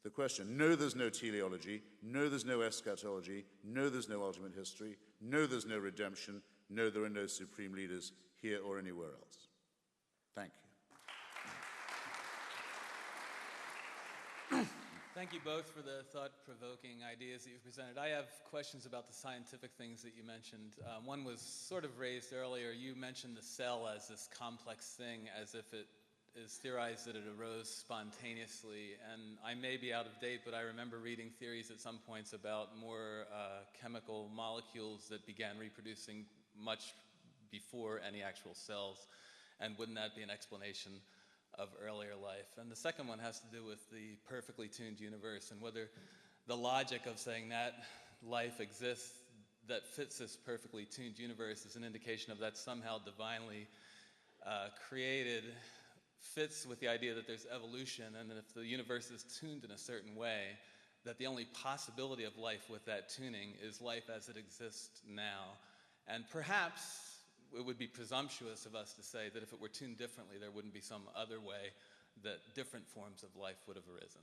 the question. No, there's no teleology. No, there's no eschatology. No, there's no ultimate history. No, there's no redemption. No, there are no supreme leaders here or anywhere else. Thank you. Thank you both for the thought-provoking ideas that you've presented. I have questions about the scientific things that you mentioned. One was sort of raised earlier. You mentioned the cell as this complex thing, as if it is theorized that it arose spontaneously. And I may be out of date, but I remember reading theories at some points about more chemical molecules that began reproducing much before any actual cells. And wouldn't that be an explanation of earlier life? And the second one has to do with the perfectly tuned universe and whether the logic of saying that life exists that fits this perfectly tuned universe is an indication of that somehow divinely created, fits with the idea that there's evolution, and that if the universe is tuned in a certain way, that the only possibility of life with that tuning is life as it exists now. And perhaps it would be presumptuous of us to say that if it were tuned differently, there wouldn't be some other way that different forms of life would have arisen.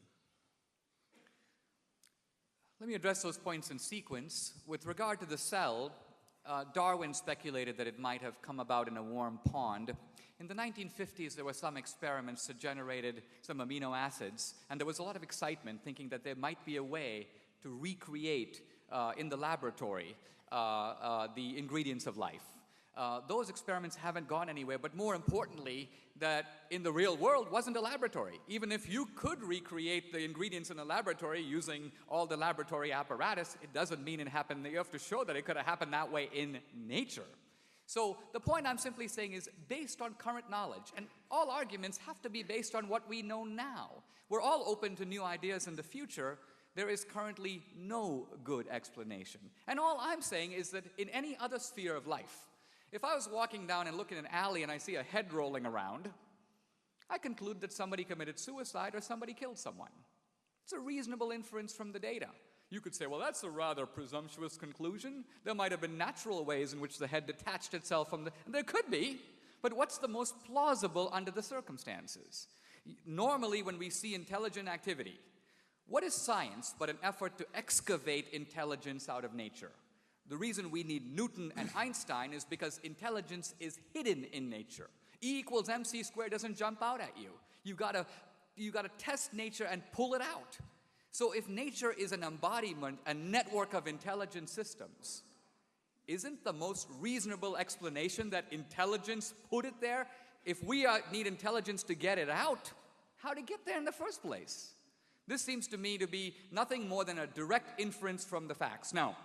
Let me address those points in sequence. With regard to the cell, Darwin speculated that it might have come about in a warm pond. In the 1950s, there were some experiments that generated some amino acids, and there was a lot of excitement thinking that there might be a way to recreate in the laboratory the ingredients of life. Those experiments haven't gone anywhere, but more importantly, that in the real world wasn't a laboratory. Even if you could recreate the ingredients in a laboratory using all the laboratory apparatus, it doesn't mean it happened. You have to show that it could have happened that way in nature. So the point I'm simply saying is based on current knowledge, and all arguments have to be based on what we know now. We're all open to new ideas in the future. There is currently no good explanation. And all I'm saying is that in any other sphere of life, if I was walking down and look in an alley and I see a head rolling around, I conclude that somebody committed suicide or somebody killed someone. It's a reasonable inference from the data. You could say, well, that's a rather presumptuous conclusion. There might have been natural ways in which the head detached itself from the... There could be, but what's the most plausible under the circumstances? Normally, when we see intelligent activity, what is science but an effort to excavate intelligence out of nature? The reason we need Newton and Einstein is because intelligence is hidden in nature. E equals mc squared doesn't jump out at you. You gotta test nature and pull it out. So if nature is an embodiment, a network of intelligent systems, isn't the most reasonable explanation that intelligence put it there? If we need intelligence to get it out, how to get there in the first place? This seems to me to be nothing more than a direct inference from the facts. Now,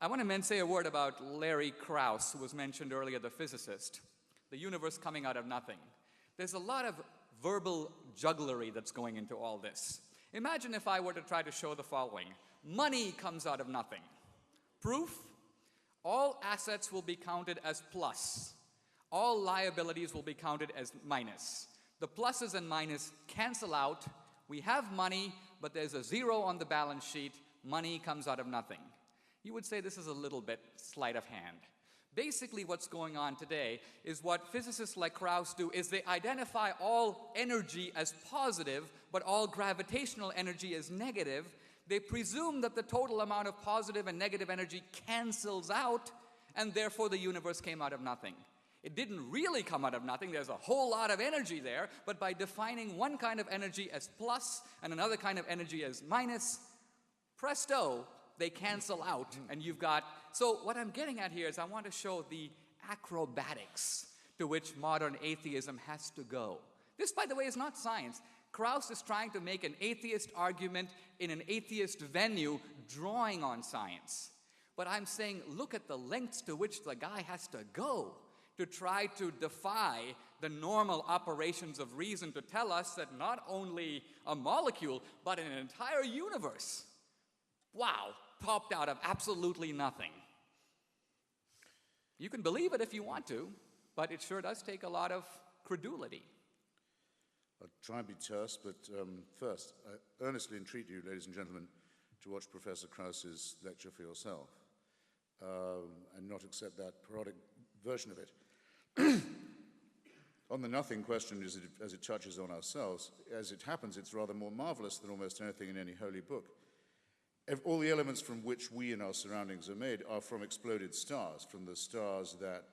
I want to say a word about Larry Krauss, who was mentioned earlier, the physicist. The universe coming out of nothing. There's a lot of verbal jugglery that's going into all this. Imagine if I were to try to show the following. Money comes out of nothing. Proof? All assets will be counted as plus. All liabilities will be counted as minus. The pluses and minuses cancel out. We have money, but there's a zero on the balance sheet. Money comes out of nothing. You would say this is a little bit sleight of hand. Basically, what's going on today is what physicists like Krauss do is they identify all energy as positive, but all gravitational energy as negative. They presume that the total amount of positive and negative energy cancels out, and therefore the universe came out of nothing. It didn't really come out of nothing. There's a whole lot of energy there, but by defining one kind of energy as plus and another kind of energy as minus, presto, they cancel out, and you've got... So what I'm getting at here is I want to show the acrobatics to which modern atheism has to go. This, by the way, is not science. Krauss is trying to make an atheist argument in an atheist venue, drawing on science. But I'm saying, look at the lengths to which the guy has to go to try to defy the normal operations of reason to tell us that not only a molecule, but an entire universe, wow, popped out of absolutely nothing. You can believe it if you want to, but it sure does take a lot of credulity. I'll try and be terse, but first, I earnestly entreat you, ladies and gentlemen, to watch Professor Krauss's lecture for yourself and not accept that parodic version of it. On the nothing question, as it touches on ourselves, as it happens, it's rather more marvelous than almost anything in any holy book. All the elements from which we and our surroundings are made are from exploded stars, from the stars that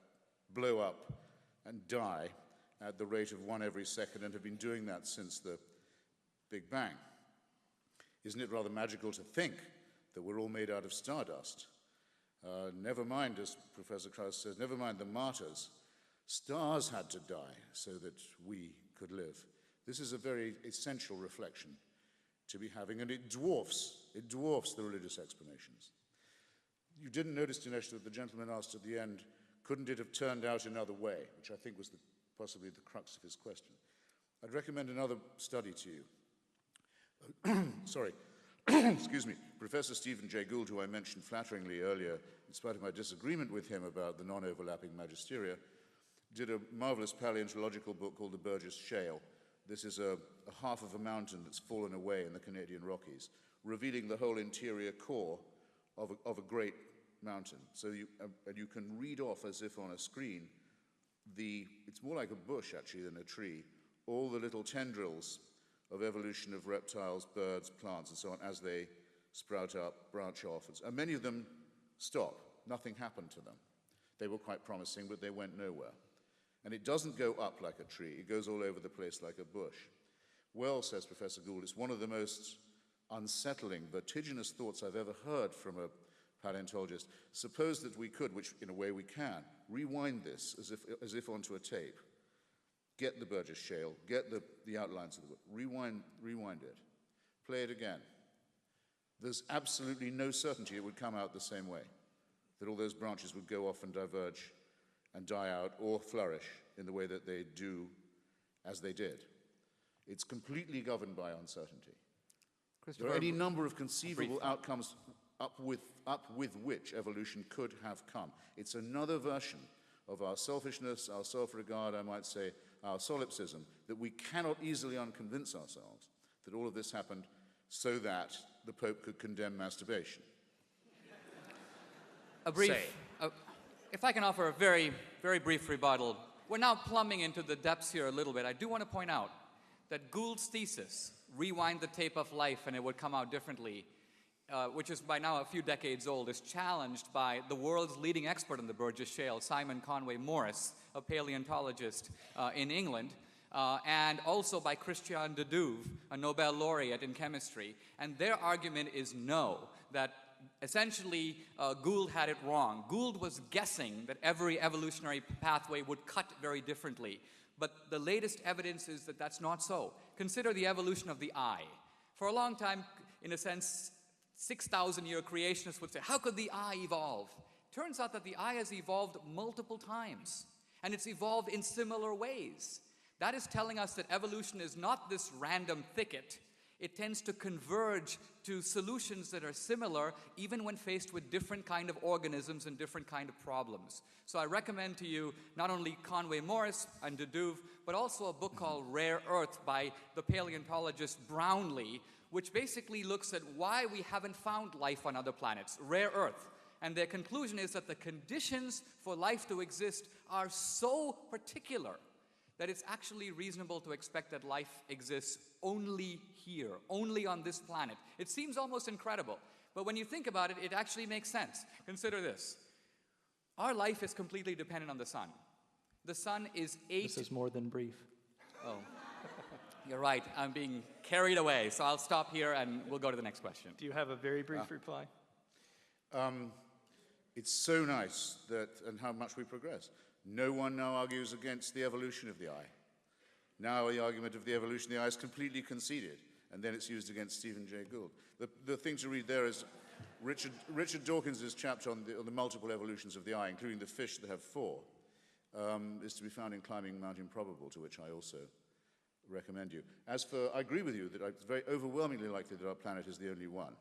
blow up and die at the rate of one every second and have been doing that since the Big Bang. Isn't it rather magical to think that we're all made out of stardust? Never mind, as Professor Krauss says, never mind the martyrs. Stars had to die so that we could live. This is a very essential reflection to be having, and it dwarfs the religious explanations. You didn't notice, Dinesh, that the gentleman asked at the end, couldn't it have turned out another way, which I think was possibly the crux of his question. I'd recommend another study to you. Sorry, excuse me. Professor Stephen Jay Gould, who I mentioned flatteringly earlier, in spite of my disagreement with him about the non-overlapping magisteria, did a marvelous paleontological book called The Burgess Shale. This is a half of a mountain that's fallen away in the Canadian Rockies, revealing the whole interior core of a great mountain. So you can read off as if on a screen it's more like a bush actually than a tree, all the little tendrils of evolution of reptiles, birds, plants, and so on as they sprout up, branch off. And many of them stop. Nothing happened to them. They were quite promising, but they went nowhere. And it doesn't go up like a tree. It goes all over the place like a bush. Well, says Professor Gould, it's one of the most unsettling, vertiginous thoughts I've ever heard from a paleontologist. Suppose that we could, which in a way we can, rewind this as if onto a tape. Get the Burgess Shale, get the outlines of the book, rewind it, play it again. There's absolutely no certainty it would come out the same way, that all those branches would go off and diverge and die out or flourish in the way that they do as they did. It's completely governed by uncertainty. There are any number of conceivable outcomes up with which evolution could have come. It's another version of our selfishness, our self-regard, I might say, our solipsism, that we cannot easily unconvince ourselves that all of this happened so that the Pope could condemn masturbation. If I can offer a very, very brief rebuttal. We're now plumbing into the depths here a little bit. I do want to point out that Gould's thesis, rewind the tape of life and it would come out differently, which is by now a few decades old, is challenged by the world's leading expert in the Burgess Shale, Simon Conway Morris, a paleontologist in England, and also by Christian de Duve, a Nobel laureate in chemistry. And their argument is no, that essentially Gould had it wrong. Gould was guessing that every evolutionary pathway would cut very differently. But the latest evidence is that that's not so. Consider the evolution of the eye. For a long time, in a sense, 6,000-year creationists would say, how could the eye evolve? Turns out that the eye has evolved multiple times, and it's evolved in similar ways. That is telling us that evolution is not this random thicket. It tends to converge to solutions that are similar, even when faced with different kind of organisms and different kind of problems. So I recommend to you not only Conway Morris and de Duve, but also a book called Rare Earth by the paleontologist Brownlee, which basically looks at why we haven't found life on other planets, rare earth. And their conclusion is that the conditions for life to exist are so particular that it's actually reasonable to expect that life exists only here, only on this planet. It seems almost incredible, but when you think about it, it actually makes sense. Consider this. Our life is completely dependent on the sun. The sun is This is more than brief. Oh. You're right, I'm being carried away, so I'll stop here and we'll go to the next question. Do you have a very brief reply? It's so nice and how much we progress. No one now argues against the evolution of the eye. Now the argument of the evolution of the eye is completely conceded, and then it's used against Stephen Jay Gould. The thing to read there is Richard Dawkins' chapter on the multiple evolutions of the eye, including the fish that have four, is to be found in Climbing Mount Improbable, to which I also recommend you. I agree with you that it's very overwhelmingly likely that our planet is the only one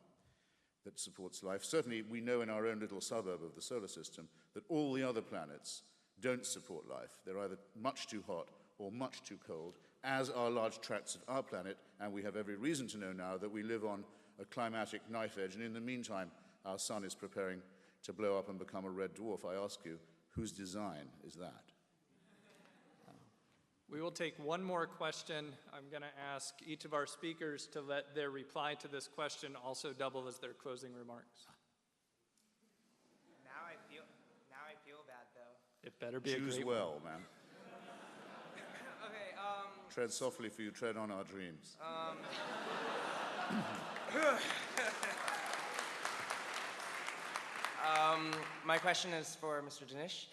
that supports life. Certainly, we know in our own little suburb of the solar system that all the other planets don't support life. They're either much too hot or much too cold, as are large tracts of our planet, and we have every reason to know now that we live on a climatic knife edge, and in the meantime, our sun is preparing to blow up and become a red dwarf. I ask you, whose design is that? We will take one more question. I'm going to ask each of our speakers to let their reply to this question also double as their closing remarks. Now I feel bad, though. It better be a great Choose well, man. Okay, Tread softly, for you tread on our dreams. My question is for Mr. Dinesh.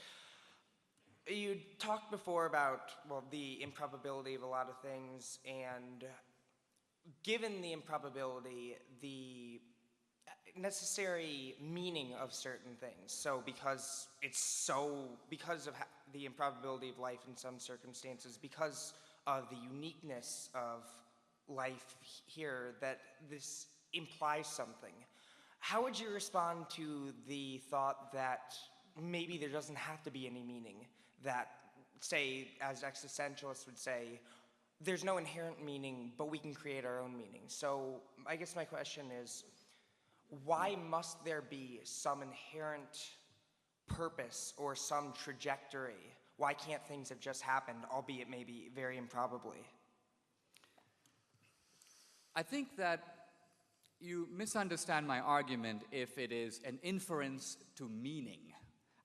You talked before about, well, the improbability of a lot of things, and given the improbability, the necessary meaning of certain things. So because of the improbability of life in some circumstances, because of the uniqueness of life here, that this implies something. How would you respond to the thought that maybe there doesn't have to be any meaning, that say, as existentialists would say, there's no inherent meaning, but we can create our own meaning. So I guess my question is, why must there be some inherent purpose or some trajectory? Why can't things have just happened, albeit maybe very improbably? I think that you misunderstand my argument if it is an inference to meaning.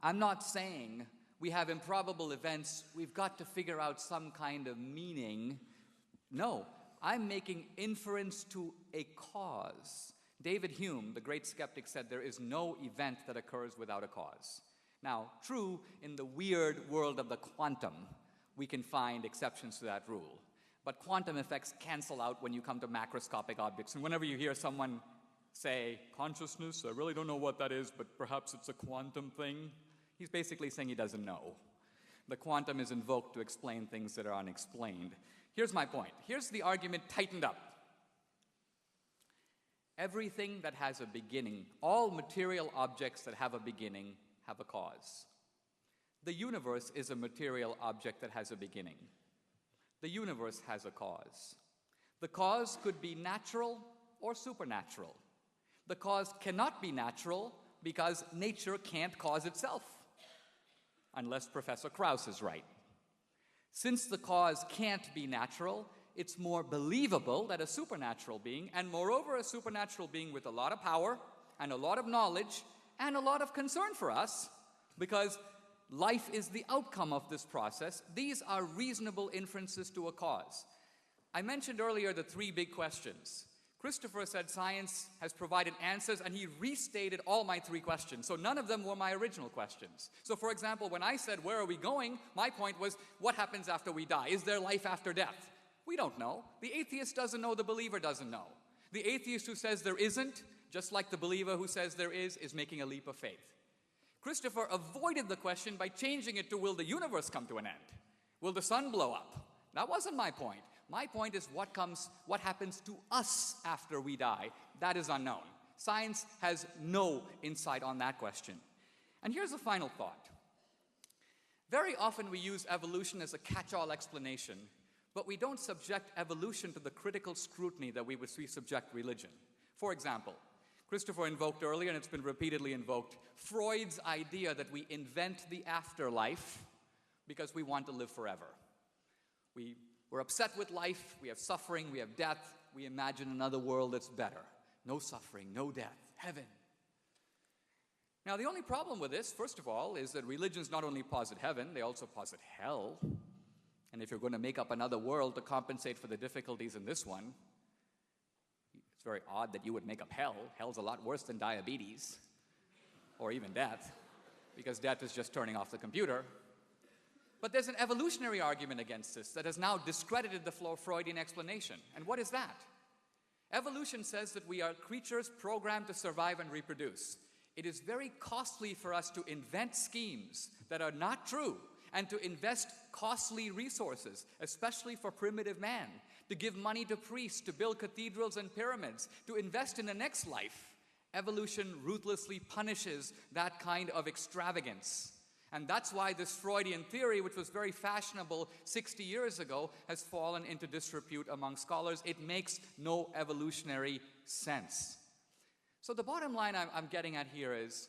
I'm not saying we have improbable events, we've got to figure out some kind of meaning. No, I'm making inference to a cause. David Hume, the great skeptic, said there is no event that occurs without a cause. Now, true, in the weird world of the quantum, we can find exceptions to that rule. But quantum effects cancel out when you come to macroscopic objects. And whenever you hear someone say, consciousness, I really don't know what that is, but perhaps it's a quantum thing, he's basically saying he doesn't know. The quantum is invoked to explain things that are unexplained. Here's my point. Here's the argument tightened up. Everything that has a beginning, all material objects that have a beginning, have a cause. The universe is a material object that has a beginning. The universe has a cause. The cause could be natural or supernatural. The cause cannot be natural because nature can't cause itself, unless Professor Krauss is right. Since the cause can't be natural, it's more believable that a supernatural being, and moreover a supernatural being with a lot of power and a lot of knowledge and a lot of concern for us, because life is the outcome of this process. These are reasonable inferences to a cause. I mentioned earlier the three big questions. Christopher said science has provided answers, and he restated all my three questions. So none of them were my original questions. So for example, when I said, where are we going? My point was, what happens after we die? Is there life after death? We don't know. The atheist doesn't know, the believer doesn't know. The atheist who says there isn't, just like the believer who says there is making a leap of faith. Christopher avoided the question by changing it to, will the universe come to an end? Will the sun blow up? That wasn't my point. My point is what happens to us after we die. That is unknown. Science has no insight on that question. And here's a final thought. Very often we use evolution as a catch-all explanation, but we don't subject evolution to the critical scrutiny that we subject religion. For example, Christopher invoked earlier, and it's been repeatedly invoked, Freud's idea that we invent the afterlife because we want to live forever. We're upset with life, we have suffering, we have death, we imagine another world that's better. No suffering, no death, heaven. Now, the only problem with this, first of all, is that religions not only posit heaven, they also posit hell. And if you're going to make up another world to compensate for the difficulties in this one, it's very odd that you would make up hell. Hell's a lot worse than diabetes, or even death, because death is just turning off the computer. But there's an evolutionary argument against this that has now discredited the Freudian explanation. And what is that? Evolution says that we are creatures programmed to survive and reproduce. It is very costly for us to invent schemes that are not true and to invest costly resources, especially for primitive man, to give money to priests, to build cathedrals and pyramids, to invest in the next life. Evolution ruthlessly punishes that kind of extravagance. And that's why this Freudian theory, which was very fashionable 60 years ago, has fallen into disrepute among scholars. It makes no evolutionary sense. So the bottom line I'm getting at here is,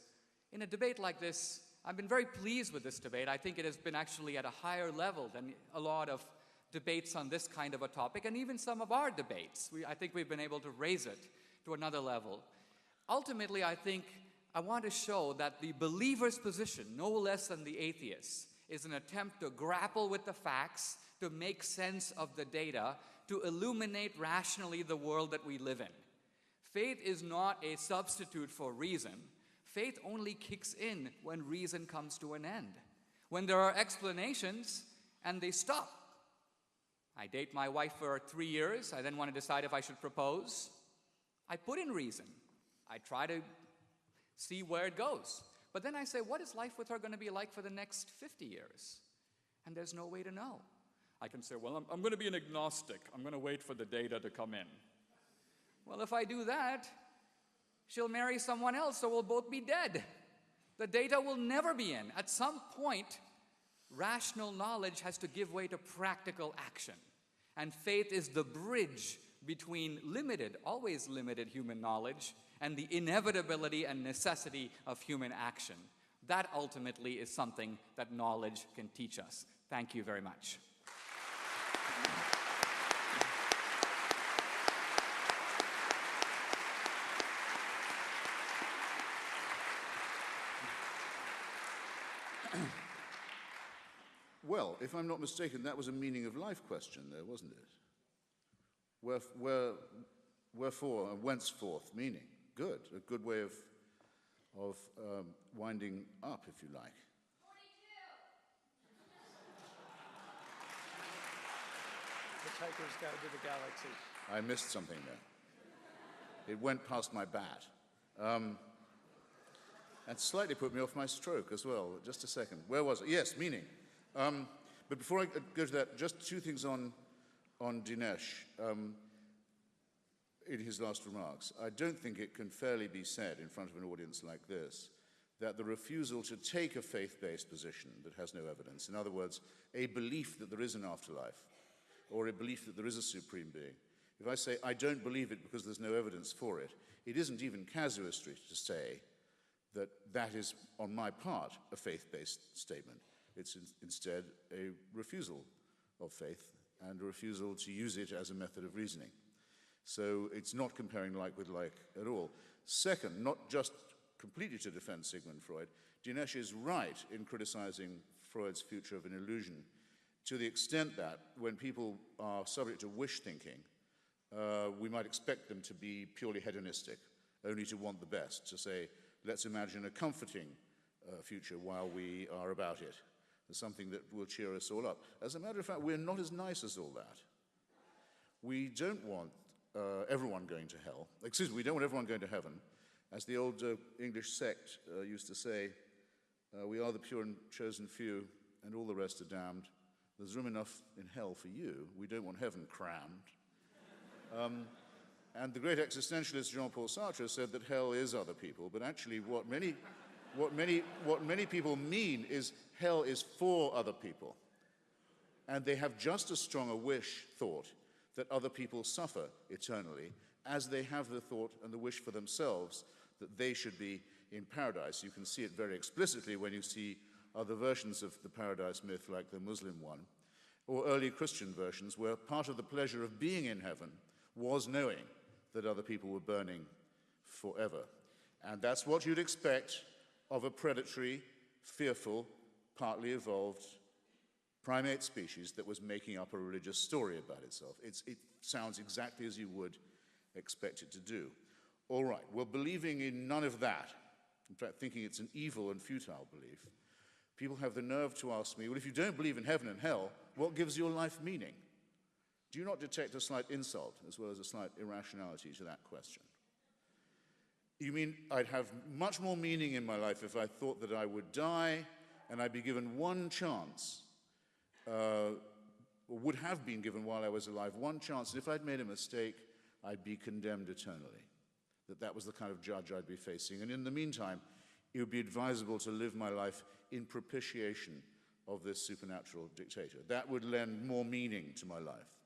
in a debate like this, I've been very pleased with this debate. I think it has been actually at a higher level than a lot of debates on this kind of a topic, and even some of our debates. I think we've been able to raise it to another level. Ultimately, I want to show that the believer's position, no less than the atheist, is an attempt to grapple with the facts, to make sense of the data, to illuminate rationally the world that we live in. Faith is not a substitute for reason. Faith only kicks in when reason comes to an end. When there are explanations and they stop. I date my wife for 3 years. I then want to decide if I should propose. I put in reason. I try to see where it goes. But then I say, what is life with her going to be like for the next 50 years? And there's no way to know. I can say, well, I'm going to be an agnostic. I'm going to wait for the data to come in. Well, if I do that, she'll marry someone else, so we'll both be dead. The data will never be in. At some point, rational knowledge has to give way to practical action. And faith is the bridge between limited, always limited human knowledge and the inevitability and necessity of human action. That ultimately is something that knowledge can teach us. Thank you very much. Well, if I'm not mistaken, that was a meaning of life question there, wasn't it? Wherefore and whenceforth meaning. Good, a good way of winding up, if you like. 42. Hitchhiker's Guide to the Galaxy. I missed something there. It went past my bat. And slightly put me off my stroke as well. Just a second. Where was it? Yes, meaning. But before I go to that, just two things on Dinesh in his last remarks. I don't think it can fairly be said in front of an audience like this that the refusal to take a faith-based position that has no evidence, in other words, a belief that there is an afterlife, or a belief that there is a supreme being, if I say I don't believe it because there's no evidence for it, it isn't even casuistry to say that that is, on my part, a faith-based statement. It's instead a refusal of faith and a refusal to use it as a method of reasoning. So it's not comparing like with like at all. Second, not just completely to defend Sigmund Freud, Dinesh is right in criticizing Freud's future of an illusion to the extent that when people are subject to wish thinking, we might expect them to be purely hedonistic, only to want the best, to say, let's imagine a comforting future while we are about it. Something that will cheer us all up. As a matter of fact, we're not as nice as all that. We don't want everyone going to hell. Excuse me, we don't want everyone going to heaven. As the old English sect used to say, we are the pure and chosen few, and all the rest are damned. There's room enough in hell for you. We don't want heaven crammed. And the great existentialist Jean-Paul Sartre said that hell is other people, but actually what many people mean is hell is for other people. And they have just as strong a wish, thought, that other people suffer eternally as they have the thought and the wish for themselves that they should be in paradise. You can see it very explicitly when you see other versions of the paradise myth, like the Muslim one, or early Christian versions, where part of the pleasure of being in heaven was knowing that other people were burning forever. And that's what you'd expect of a predatory, fearful, partly evolved primate species that was making up a religious story about itself. It sounds exactly as you would expect it to do. All right, well, believing in none of that, in fact, thinking it's an evil and futile belief, people have the nerve to ask me, well, if you don't believe in heaven and hell, what gives your life meaning? Do you not detect a slight insult as well as a slight irrationality to that question? You mean I'd have much more meaning in my life if I thought that I would die and I'd be given one chance, or would have been given while I was alive, one chance, and if I'd made a mistake, I'd be condemned eternally. That was the kind of judge I'd be facing. And in the meantime, it would be advisable to live my life in propitiation of this supernatural dictator. That would lend more meaning to my life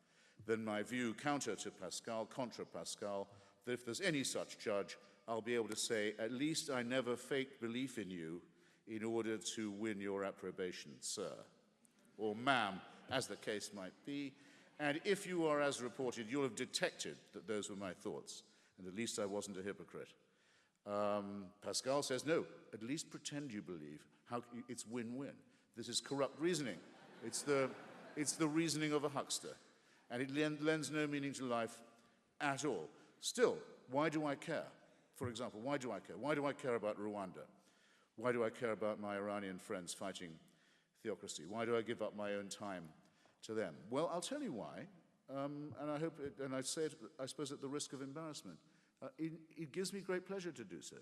than my view, counter to Pascal, contra Pascal, that if there's any such judge, I'll be able to say, at least I never faked belief in you in order to win your approbation, sir, or ma'am, as the case might be. And if you are as reported, you'll have detected that those were my thoughts, and at least I wasn't a hypocrite. Pascal says, no, at least pretend you believe. It's win-win. This is corrupt reasoning. It's the reasoning of a huckster. And it lends no meaning to life at all. Still, why do I care? For example, why do I care? Why do I care about Rwanda? Why do I care about my Iranian friends fighting theocracy? Why do I give up my own time to them? Well, I'll tell you why, and I say it, I suppose, at the risk of embarrassment. It gives me great pleasure to do so.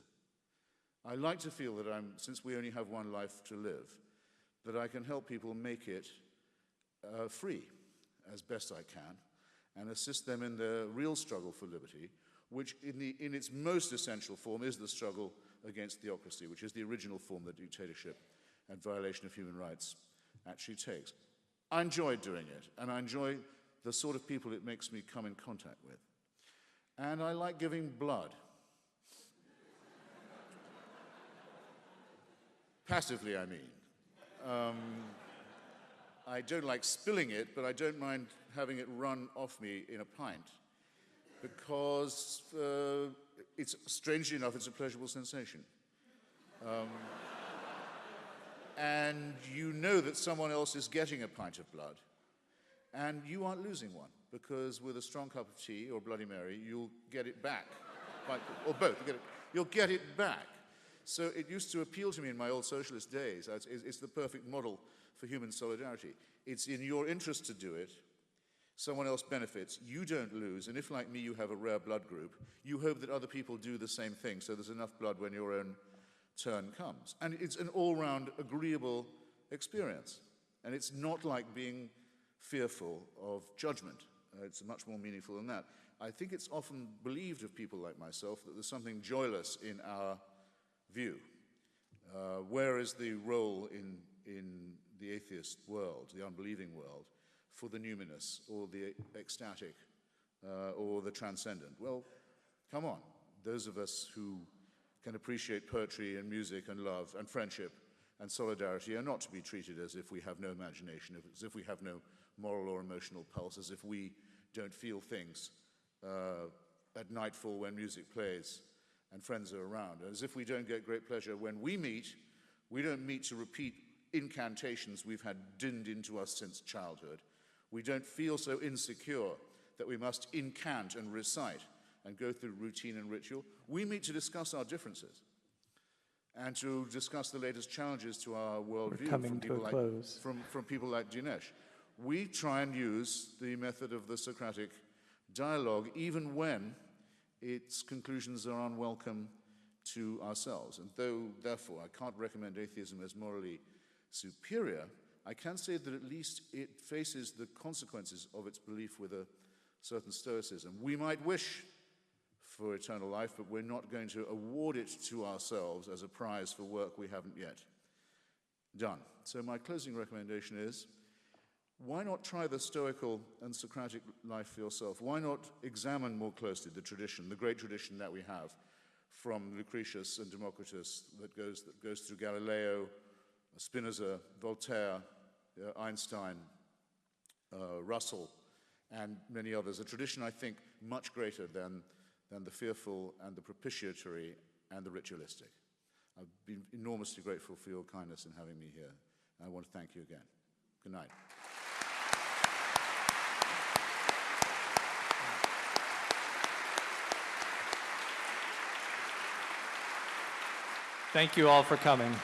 I like to feel that since we only have one life to live, that I can help people make it free as best I can, and assist them in their real struggle for liberty, which in its most essential form is the struggle against theocracy, which is the original form of dictatorship and violation of human rights actually takes. I enjoy doing it, and I enjoy the sort of people it makes me come in contact with. And I like giving blood. Passively, I mean. I don't like spilling it, but I don't mind having it run off me in a pint, because it's, strangely enough, it's a pleasurable sensation. And you know that someone else is getting a pint of blood, and you aren't losing one, because with a strong cup of tea or Bloody Mary, you'll get it back. Or both, you'll get it back. So it used to appeal to me in my old socialist days. It's the perfect model for human solidarity. It's in your interest to do it. Someone else benefits, you don't lose, and if, like me, you have a rare blood group, you hope that other people do the same thing, so there's enough blood when your own turn comes. And it's an all-round agreeable experience. And it's not like being fearful of judgment. It's much more meaningful than that. I think it's often believed of people like myself that there's something joyless in our view. Where is the role in the atheist world, the unbelieving world, for the numinous or the ecstatic or the transcendent? Well, come on. Those of us who can appreciate poetry and music and love and friendship and solidarity are not to be treated as if we have no imagination, as if we have no moral or emotional pulse, as if we don't feel things at nightfall when music plays and friends are around, as if we don't get great pleasure when we meet. We don't meet to repeat incantations we've had dinned into us since childhood. We don't feel so insecure that we must incant and recite and go through routine and ritual. We meet to discuss our differences and to discuss the latest challenges to our worldview from people like Dinesh. We try and use the method of the Socratic dialogue even when its conclusions are unwelcome to ourselves. And though, therefore, I can't recommend atheism as morally superior, I can say that at least it faces the consequences of its belief with a certain stoicism. We might wish for eternal life, but we're not going to award it to ourselves as a prize for work we haven't yet done. So my closing recommendation is, why not try the Stoical and Socratic life for yourself? Why not examine more closely the tradition, the great tradition that we have from Lucretius and Democritus that goes through Galileo, Spinoza, Voltaire, Einstein, Russell, and many others. A tradition, I think, much greater than the fearful and the propitiatory and the ritualistic. I've been enormously grateful for your kindness in having me here. And I want to thank you again. Good night. Thank you all for coming.